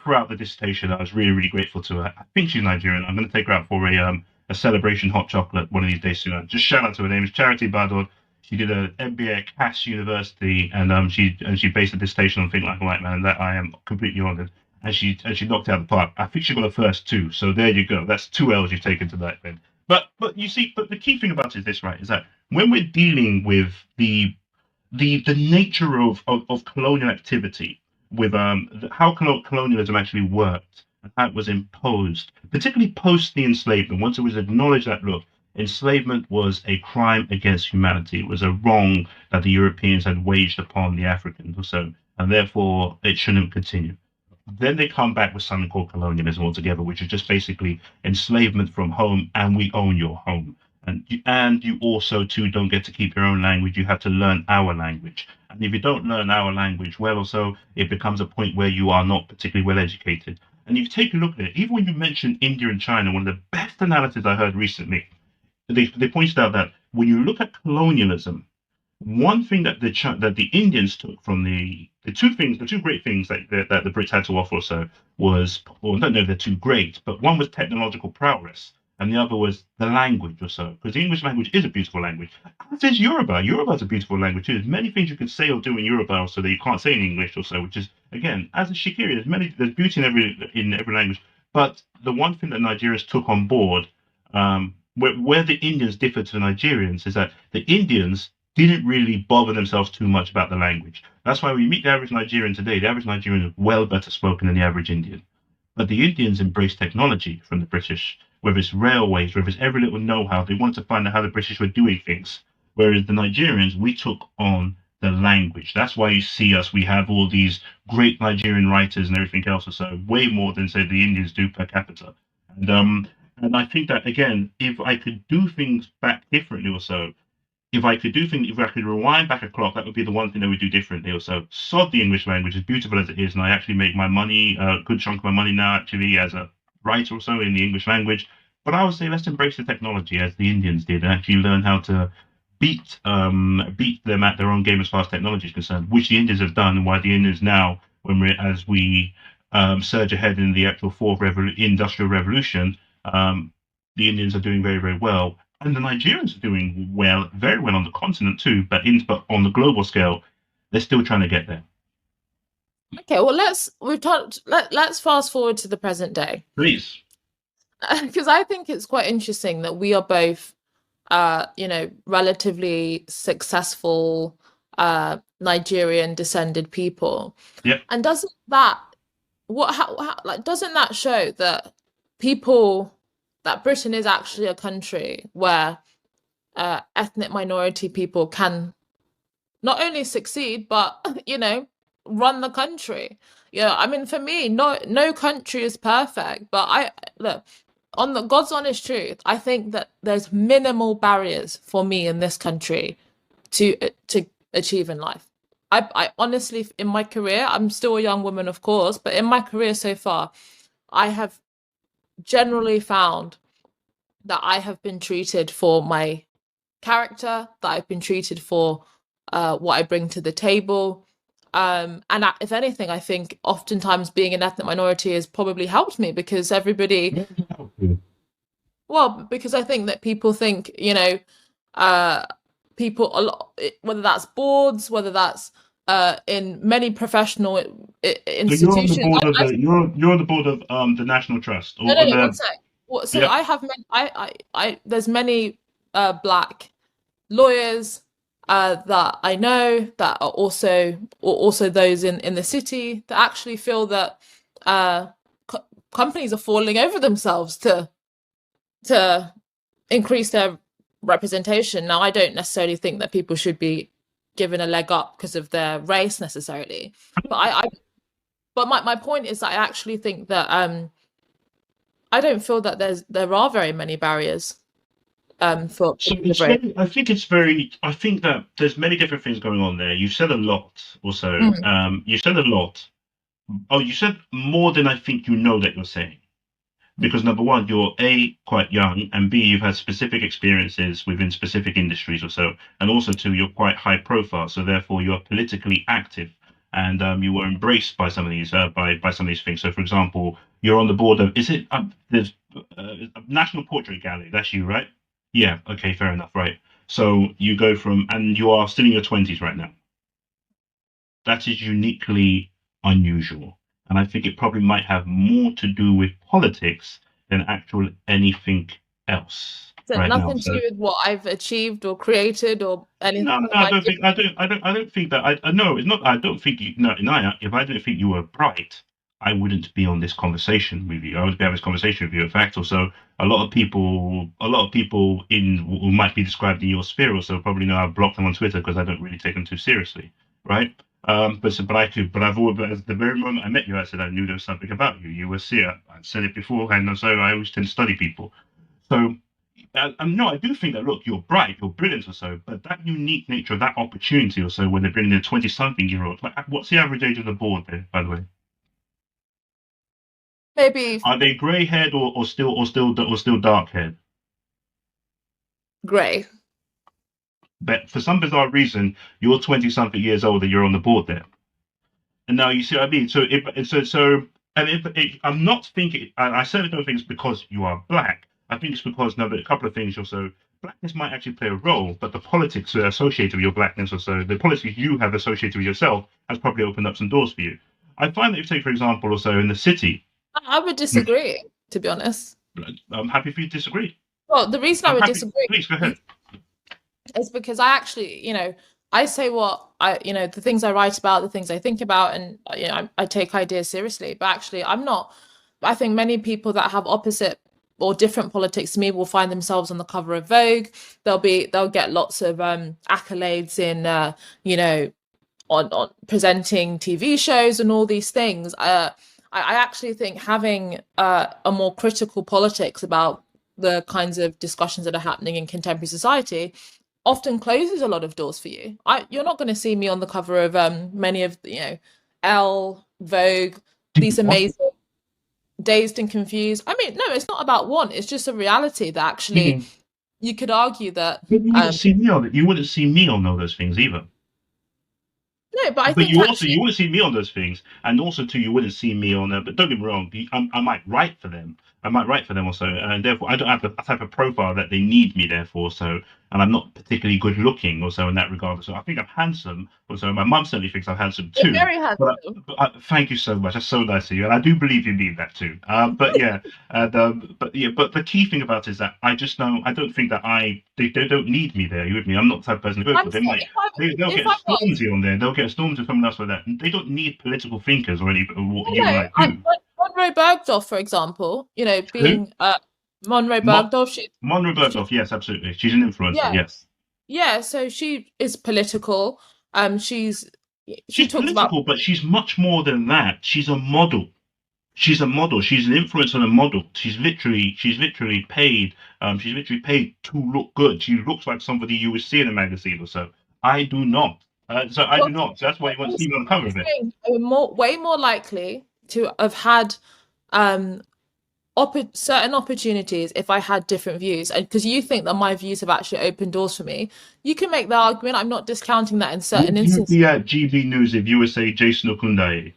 throughout the dissertation. I was really, really grateful to her. I think she's Nigerian. I'm going to take her out for a celebration hot chocolate one of these days soon. Just shout out to her. Name is Charity Bador. She did an MBA at Cass University, and she based a dissertation on Think Like a White Man, and that I am completely honoured. And she knocked it out of the park. I think she got her first two. So there you go. That's 2 L's you've taken tonight, then. But you see, but the key thing about it is this, right? Is that when we're dealing with the nature of colonial activity, with how colonialism actually worked and how it was imposed, particularly post the enslavement. Once it was acknowledged that look, enslavement was a crime against humanity, it was a wrong that the Europeans had waged upon the Africans or so, and therefore it shouldn't continue. Then they come back with something called colonialism altogether, which is just basically enslavement from home, and we own your home. And you also too don't get to keep your own language. You have to learn our language. And if you don't learn our language well or so, it becomes a point where you are not particularly well educated. And if you take a look at it, even when you mention India and China, one of the best analysis I heard recently, they pointed out that when you look at colonialism, one thing that the Indians took from the two great things that the Brits had to offer also was, well, I don't know if they're too great, but one was technological prowess, and the other was the language or so, because the English language is a beautiful language. As is Yoruba. Yoruba is a beautiful language too. There's many things you can say or do in Yoruba also that you can't say in English or so, which is, again, as a Shikiri, there's beauty in every language. But the one thing that Nigerians took on board, where the Indians differ to the Nigerians, is that the Indians didn't really bother themselves too much about the language. That's why when you meet the average Nigerian today, the average Nigerian is well better spoken than the average Indian. But the Indians embraced technology from the British, whether it's railways, whether it's every little know-how. They wanted to find out how the British were doing things. Whereas the Nigerians, we took on the language. That's why you see us. We have all these great Nigerian writers and everything else, or so way more than say the Indians do per capita. And I think that again, if I could do things back differently, or so, if I could rewind back a clock, that would be the one thing that we do differently. Also, sod the English language, as beautiful as it is, and I actually make my money, a good chunk of my money now, actually, as a writer or so in the English language. But I would say let's embrace the technology as the Indians did, and actually learn how to beat them at their own game as far as technology is concerned, which the Indians have done, and why the Indians now, as we surge ahead in the actual fourth industrial revolution, the Indians are doing very, very well. And the Nigerians are doing well, very well on the continent too, but on the global scale, they're still trying to get there. Okay, well let's fast forward to the present day. Please. Because I think it's quite interesting that we are both relatively successful Nigerian descended people. Yeah. And doesn't that show that that Britain is actually a country where ethnic minority people can not only succeed, but, run the country? I mean, for me, no country is perfect, but look, on the God's honest truth, I think that there's minimal barriers for me in this country to achieve in life. I honestly, in my career, I'm still a young woman, of course, but in my career so far, I have generally found that I have been treated for my character, that I've been treated for what I bring to the table. And if anything, I think oftentimes being an ethnic minority has probably helped me, because everybody, well, because I think that people think, people a lot, whether that's boards, whether that's in many professional institutions. So you're on the board of the National Trust. Or no, one sec. So yeah. I have there's many black lawyers that I know that are also those in the city that actually feel that companies are falling over themselves to increase their representation. Now, I don't necessarily think that people should be given a leg up because of their race necessarily, but But my point is that I actually think that I don't feel that there are very many barriers for So it's delivering. very, I think it's very, I think that there's many different things going on there. You've said a lot also. Mm. You said a lot. Oh, you said more than I think you know that you're saying. Because number one, you're A, quite young, and B, you've had specific experiences within specific industries or so. And also, two, you're quite high profile. So therefore, you're politically active. And you were embraced by some of these by some of these things. So, for example, you're on the board of is it there's National Portrait Gallery? That's you, right? Yeah. Okay. Fair enough. Right. So you go from and you are still in your twenties right now. That is uniquely unusual. And I think it probably might have more to do with politics than actual anything else So right now. nothing to So do with what I've achieved or created or anything no, no, of I my don't gift. think I don't think that I no, it's not I don't think you no, Inaya, if I didn't think you were bright, I wouldn't be on this conversation with you. I would be having this conversation with you. In fact, also a lot of people in who might be described in your sphere also probably know I've blocked them on Twitter because I don't really take them too seriously, right? But I could, but I've always, but at the very moment I met you, I said I knew there was something about you. You were seer. I said it beforehand, and so I always tend to study people. So no, I do think that look, you're bright, you're brilliant or so, but that unique nature of that opportunity or so, when they're bringing in 20-something-year-olds, like what's the average age of the board there, by the way? Maybe Are they grey haired or still dark haired? grey. But for some bizarre reason, you're 20-something years old and you're on the board there. And now you see what I mean. So I'm not thinking. I certainly don't think it's because you are black. I think it's because now a couple of things. Also, blackness might actually play a role, but the politics associated with your blackness, or so the politics you have associated with yourself, has probably opened up some doors for you. I find that if, say, for example, also in the city, I would which disagree, to be honest. I'm happy for you to disagree. Well, the reason I I'm would happy. disagree Please go ahead. is because I actually, I say what the things I write about, the things I think about, and I take ideas seriously. But actually, I'm not. I think many people that have opposite or different politics to me will find themselves on the cover of Vogue. They'll get lots of accolades in on presenting TV shows and all these things. I actually think having a more critical politics about the kinds of discussions that are happening in contemporary society often closes a lot of doors for you. You're not going to see me on the cover of many of Elle, Vogue, Do these you want? amazing Dazed and Confused. I mean, no, it's not about want. It's just a reality that actually Mhm. you could argue that But you wouldn't see me on it. You wouldn't see me on all those things either. no, but I But think you actually wouldn't see me on those things, and also too, you wouldn't see me on. But don't get me wrong, I might write for them. I might write for them also, and therefore I don't have the type of profile that they need me therefore. So, and I'm not particularly good looking also in that regard. So I think I'm handsome. Also, my mum certainly thinks I'm handsome you're too. very handsome. But thank you so much. That's so nice of you, and I do believe you mean that too. But yeah, but the key thing about it is that I just know I don't think that they don't need me there. You with me? I'm not the type of person to go I'm for. They saying might they'll if get I was, Stormzy on there. They'll get Stormzy or someone else like that. They don't need political thinkers or any what you you and know, I do. Monroe Bergdorf, for example, Who? being Monroe Mo- Bergdorf, Monroe she Bergdorf. Yes, absolutely. She's an influencer. yeah, Yes, yeah, so she is political. She she's talks about political, but she's much more than that. She's a model. She's a model. She's an influencer and a model. She's literally paid. She's literally paid to look good. She looks like somebody you would see in a magazine or so. I do not. So I do well, not. So that's why you want to see me on the cover I'm of it. saying way more likely to have had um certain opportunities if I had different views, and because you think that my views have actually opened doors for me, you can make the argument. I'm not discounting that in certain Would you instances. be at GB News if you were, say, Jason Okundaye,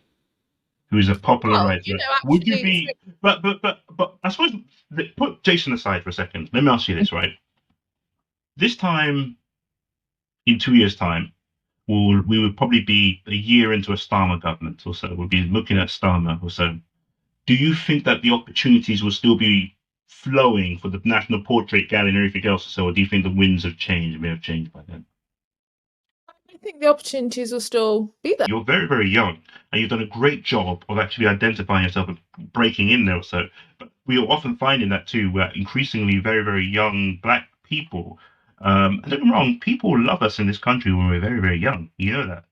who is a popular Well, writer? Would you actually, be? But I suppose put Jason aside for a second. Let me ask you this, right? This time in 2 years' time, we would probably be a year into a Starmer government or so. We'll be looking at Starmer or so. Do you think that the opportunities will still be flowing for the National Portrait Gallery and everything else or so, or do you think the winds have changed? May have changed by then. I think the opportunities will still be there. You're very, very young, and you've done a great job of actually identifying yourself and breaking in there. So, but we are often finding that too, where increasingly very, very young black people. And don't get me wrong, people love us in this country when we're very, very young. You know that.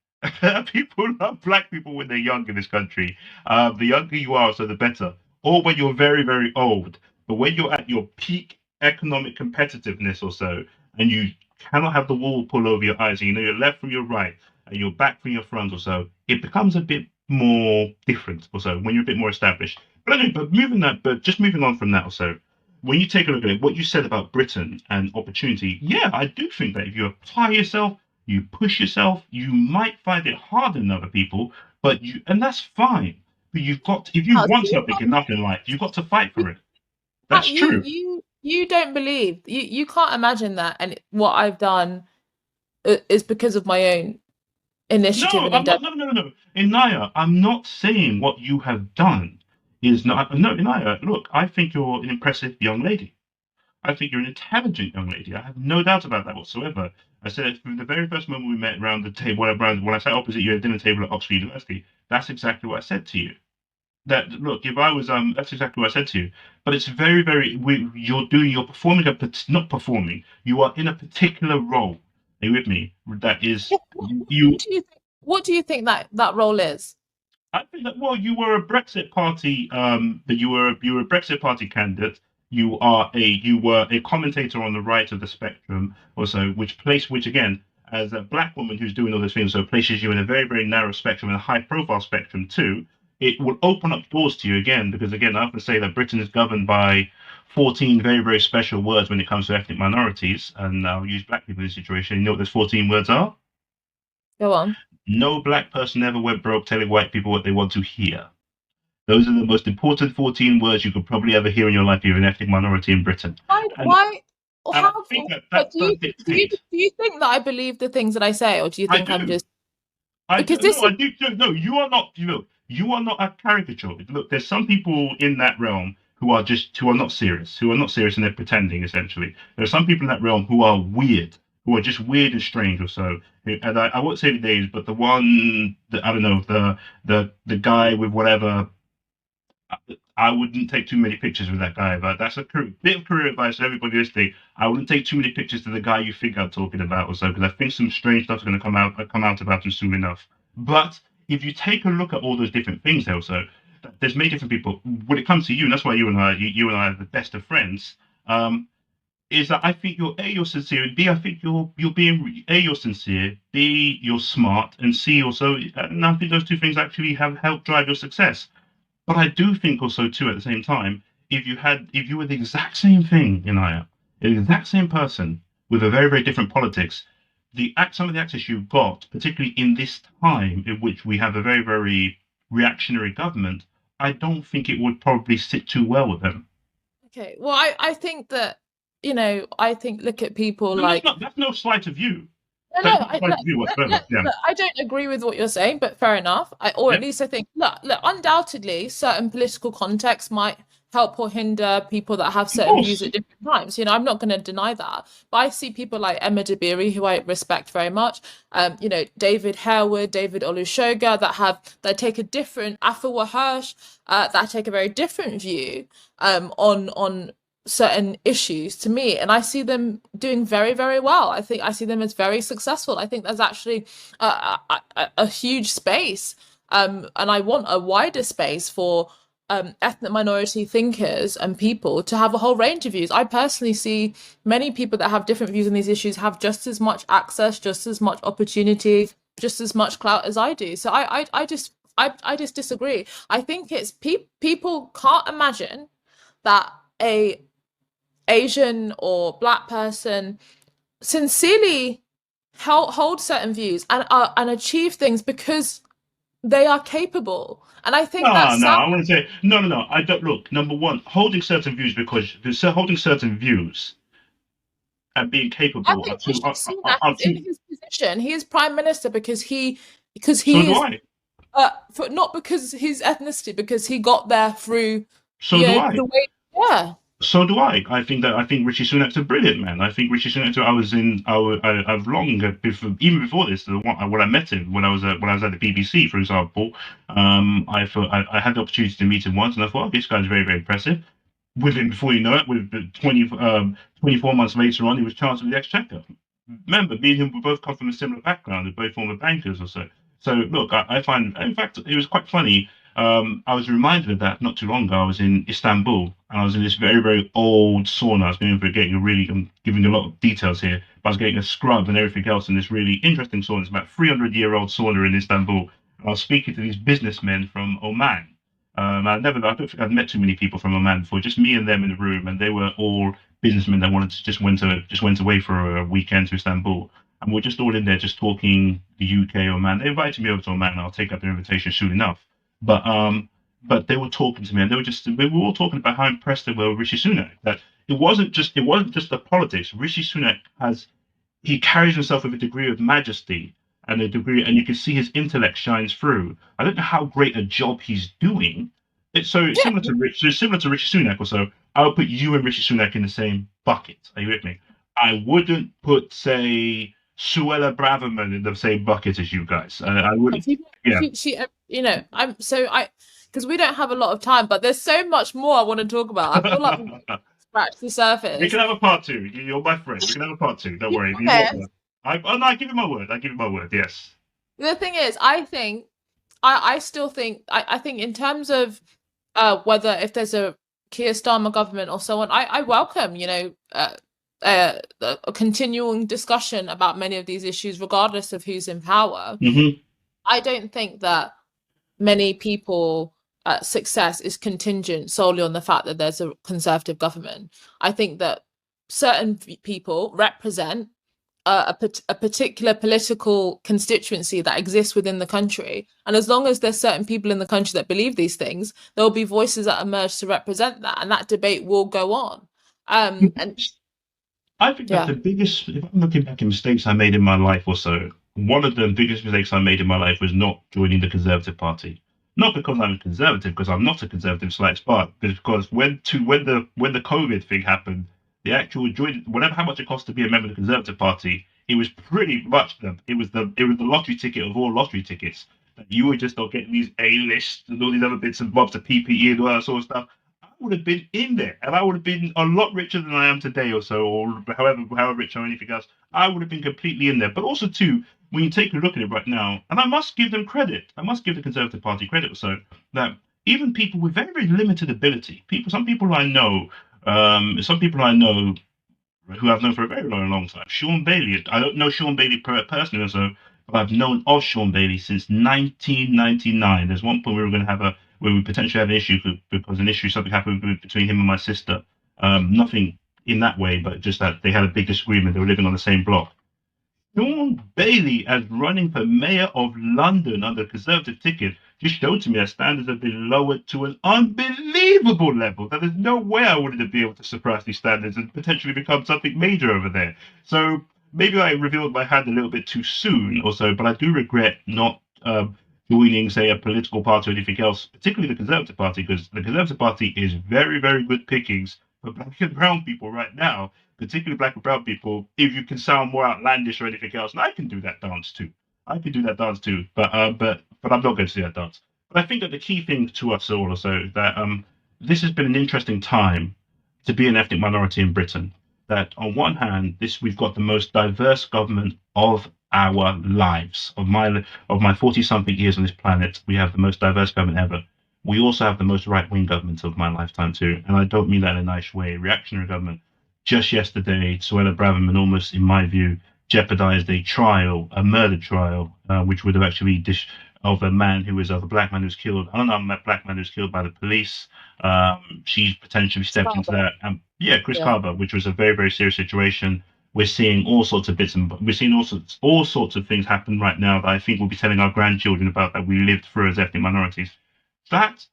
People love black people when they're young in this country. The younger you are, so the better. Or when you're very, very old. But when you're at your peak economic competitiveness or so, and you cannot have the wall pull over your eyes, and you know your left from your right, and your back from your front or so, it becomes a bit more different or so when you're a bit more established. But anyway, but just moving on from that or so, when you take a look at it, what you said about Britain and opportunity, yeah, I do think that if you apply yourself, you push yourself, you might find it harder than other people, and that's fine. But if you Now, so want something enough in life, you've got to fight for it. That's true. you don't believe you can't imagine that, and what I've done is because of my own initiative No, and I'm endeavor. not. No, no, no, no. Inaya, I'm not saying what you have done is not. No, Inaya, look, I think you're an impressive young lady. I think you're an intelligent young lady. I have no doubt about that whatsoever. I said it from the very first moment we met around the table, when I sat opposite you at a dinner table at Oxford University. That's exactly what I said to you. That look, if I was that's exactly what I said to you. But it's very, very. You're performing not performing. You are in a particular role. Are you with me? That is you. What do you think that role is? I think that you were a Brexit Party, but you were a Brexit Party candidate. You were a commentator on the right of the spectrum, also, which again, as a black woman who's doing all those things, so places you in a very very narrow spectrum and a high profile spectrum too. It will open up doors to you again because again, I often say that Britain is governed by 14 very very special words when it comes to ethnic minorities, and I'll use black people in this situation. You know what those 14 words are? Go on. No black person ever went broke telling white people what they want to hear. Those are the most important 14 words you could probably ever hear in your life if you're an ethnic minority in Britain. And, Why or and I how? think that But that does dictate. do you think that I believe the things that I say, or do you I think I'm do. just I because do. this No, is I do. No, you are not. You are not a caricature. Look, there's some people in that realm who are not serious, and they're pretending essentially. There are some people in that realm who are weird, who are just weird and strange or so. And I won't say the names, but the one that I don't know, the guy with whatever. I wouldn't take too many pictures with that guy, but that's a bit of career advice to everybody listening. I wouldn't take too many pictures to the guy you think I'm talking about, or so, because I think some strange stuff's going to come out about him soon enough. But if you take a look at all those different things, also, there's many different people. When it comes to you, and that's why you and I are the best of friends. Is that I think you're sincere, and B, I think you're being you're sincere, B, you're smart, and C, also, and I think those two things actually have helped drive your success. But I do think also too at the same time, if you were the exact same thing, Inaya, the exact same person with a very, very different politics, some of the access you've got, particularly in this time in which we have a very, very reactionary government, I don't think it would probably sit too well with them. okay. Well, I think that I think look at people No, like that's no slight of you. no, That's no I, slight of you whatsoever. Yeah. look, I don't agree with what you're saying, but fair enough. Or Yeah. at least I think, look, undoubtedly, certain political contexts might help or hinder people that have Of certain views course. at different times. I'm not going to deny that. But I see people like Emma Dabiri, who I respect very much. David Harewood, David Olusoga, that take a different Afua Hirsch, that take a very different view on certain issues to me, and I see them doing very, very well. I think I see them as very successful. I think there's actually a huge space, and I want a wider space for ethnic minority thinkers and people to have a whole range of views. I personally see many people that have different views on these issues have just as much access, just as much opportunity, just as much clout as I do. So I just disagree. I think it's people can't imagine that a Asian or black person sincerely hold certain views and achieve things because they are capable. And I think No, that's no, I want to say no, no, no. I don't look. Number one, holding certain views holding certain views and being I capable think Rishi Sunak are is in two. his position. He is prime minister because he So do is I. not because his ethnicity, because he got there through So do I. the way. Yeah. So do I. I think Rishi Sunak's a brilliant man. I think Rishi Sunak. I've long even before this. When I met him when I was at the BBC, for example, I had the opportunity to meet him once, and I thought, oh, this guy's very very impressive. With him, before you know it, 24 months later on, he was Chancellor of the Exchequer. Remember, me and him, we both come from a similar background. We're both former bankers or so. So look, I find, in fact, it was quite funny. I was reminded of that not too long ago. I was in Istanbul and I was in this very, very old sauna. I was going for getting a really, I'm giving a lot of details here, but I was getting a scrub and everything else in this really interesting sauna. It's about 300-year-old sauna in Istanbul. And I was speaking to these businessmen from Oman. I don't think I'd met too many people from Oman before, just me and them in the room, and they were all businessmen that wanted to just went away for a weekend to Istanbul. And we're just all in there just talking the UK, Oman. They invited me over to Oman, and I'll take up their invitation soon enough. But they were talking to me, and we were all talking about how impressed they were with Rishi Sunak. That it wasn't just the politics. Rishi Sunak he carries himself with a degree of majesty and and you can see his intellect shines through. I don't know how great a job he's doing. It's Yeah, similar to Rishi Sunak or so. I would put you and Rishi Sunak in the same bucket. Are you with me? I wouldn't put, say, Suella Braverman in the same bucket as you guys. I wouldn't. Yeah. I'm so I because we don't have a lot of time, but there's so much more I want to talk about. I feel like we scratched the We surface. can have a part two. You're my friend. We can have a part two. Don't worry. If you want Yes. that. No, I give you my word. I give you my word. Yes. The thing is, I still think I think in terms of whether if there's a Keir Starmer government or so on, I welcome, a continuing discussion about many of these issues, regardless of who's in power. Hmm. I don't think that many people success is contingent solely on the fact that there's a conservative government. I think that certain people represent a particular political constituency that exists within the country, and as long as there's certain people in the country that believe these things, there will be voices that emerge to represent that, and that debate will go on. And I think that yeah, the biggest, if I'm looking back at mistakes I made in my life or so, one of the biggest mistakes I made in my life was not joining the Conservative Party. Not because I'm a conservative, because I'm not a conservative slight spark, but because when the COVID thing happened, the actual join whatever how much it cost to be a member of the Conservative Party, it was pretty much the lottery ticket of all lottery tickets. That you were just not getting these A lists and all these other bits and bobs, the PPE and all that sort of stuff. I would have been in there, and I would have been a lot richer than I am today, or so, or however rich or anything else. I would have been completely in there. But also, too, when you take a look at it right now, and I must give them credit, I must give the Conservative Party credit, or so, that even people with very, very limited ability, some people I know who I've known for a very long, long time. Sean Bailey. I don't know Sean Bailey personally, so, but I've known of Sean Bailey since 1999. There's one point we were going to have where we potentially had an issue because something happened between him and my sister. Nothing in that way, but just that they had a big disagreement. They were living on the same block. Sean Bailey as running for mayor of London under the Conservative ticket just showed to me that standards have been lowered to an unbelievable level. That there's no way I wanted to be able to surpass these standards and potentially become something major over there. So maybe I revealed my hand a little bit too soon or so, but I do regret not joining, say, a political party or anything else, particularly the Conservative Party, because the Conservative Party is very, very good pickings for black and brown people right now, particularly black and brown people, if you can sound more outlandish or anything else. And I can do that dance too. But I'm not going to do that dance. But I think that the key thing to us all also is that this has been an interesting time to be an ethnic minority in Britain. That on one hand, we've got the most diverse government of our lives, of my 40-something years on this planet. We have the most diverse government ever. We also have the most right-wing government of my lifetime too, and I don't mean that in a nice way. Reactionary government. Just yesterday, Suella Braverman almost, in my view, jeopardized a murder trial, which would have actually of a black man who's killed, an unarmed black man who's killed by the police. She's potentially stepped into that. Chris yeah. Carver, which was a very, very serious situation. We're seeing all sorts of all sorts of things happen right now that I think we'll be telling our grandchildren about that we lived through as ethnic minorities.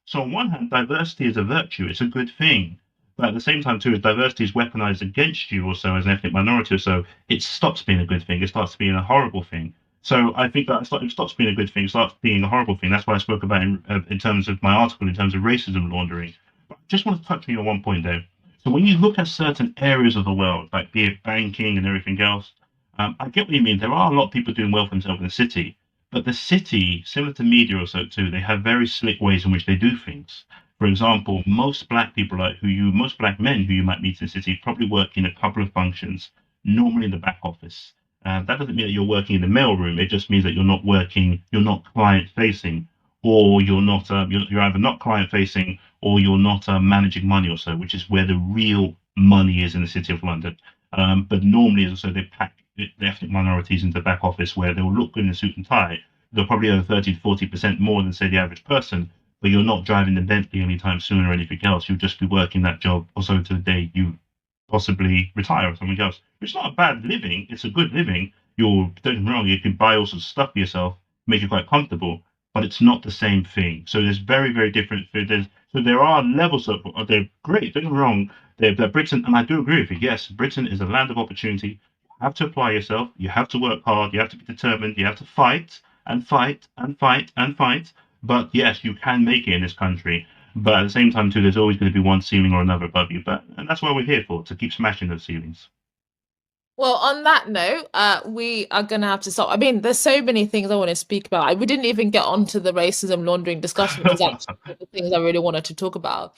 So on one hand, diversity is a virtue; it's a good thing. But at the same time, too, if diversity is weaponized against you, or so as an ethnic minority, or so, it stops being a good thing. It starts being a horrible thing. So I think that it stops being a good thing, it starts being a horrible thing. That's what I spoke about in terms of my article, in terms of racism laundering. But I just want to touch on one point there. So when you look at certain areas of the world, like be it banking and everything else, I get what you mean. There are a lot of people doing well for themselves in the city, but the city, similar to media or so too, they have very slick ways in which they do things. For example, most black men who you might meet in the city probably work in a couple of functions, normally in the back office. That doesn't mean that you're working in the mailroom. It just means that you're not working, you're not client facing, or you're either not client facing or you're not managing money or so, which is where the real money is in the City of London. But normally, as I said, they pack the ethnic minorities into the back office where they'll look good in a suit and tie. They'll probably earn 30 to 40% more than, say, the average person, but you're not driving the Bentley anytime soon or anything else. You'll just be working that job also to the day you possibly retire or something else. It's not a bad living. It's a good living. Don't get me wrong, you can buy all sorts of stuff for yourself, make you quite comfortable, but it's not the same thing. So there's very, very different. So there are levels of, they're great, don't get me wrong, they're Britain, and I do agree with you. Yes, Britain is a land of opportunity. You have to apply yourself. You have to work hard. You have to be determined. You have to fight and fight and fight and fight. But yes, you can make it in this country. But at the same time, too, there's always going to be one ceiling or another above you. And that's what we're here for, to keep smashing those ceilings. Well, on that note, we are going to have to stop. I mean, there's so many things I want to speak about. We didn't even get onto the racism laundering discussion because that's one of the things I really wanted to talk about.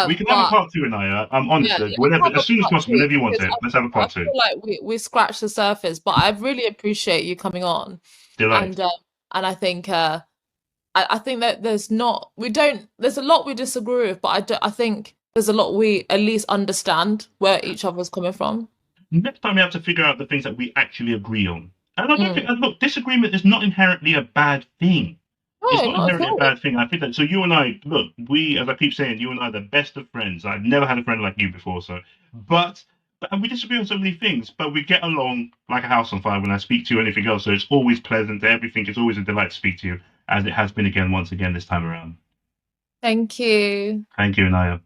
We can have a part two, Inaya. I'm honest. Yeah, Whenever, as soon as possible, whenever you want to. Let's have a I part two. feel like we scratched the surface, but I really appreciate you coming on. Delight. And I think I think that there's a lot we disagree with, but I think there's a lot we at least understand where each other's coming from. Next time we have to figure out the things that we actually agree on. And I don't think, and look, disagreement is not inherently a bad thing. It's not inherently a bad thing. I think that, so you and I, look, as I keep saying, you and I are the best of friends. I've never had a friend like you before, and we disagree on so many things, but we get along like a house on fire when I speak to you or anything else. So it's always pleasant. Everything is always a delight to speak to you, as it has been once again this time around. Thank you. Thank you, Inaya.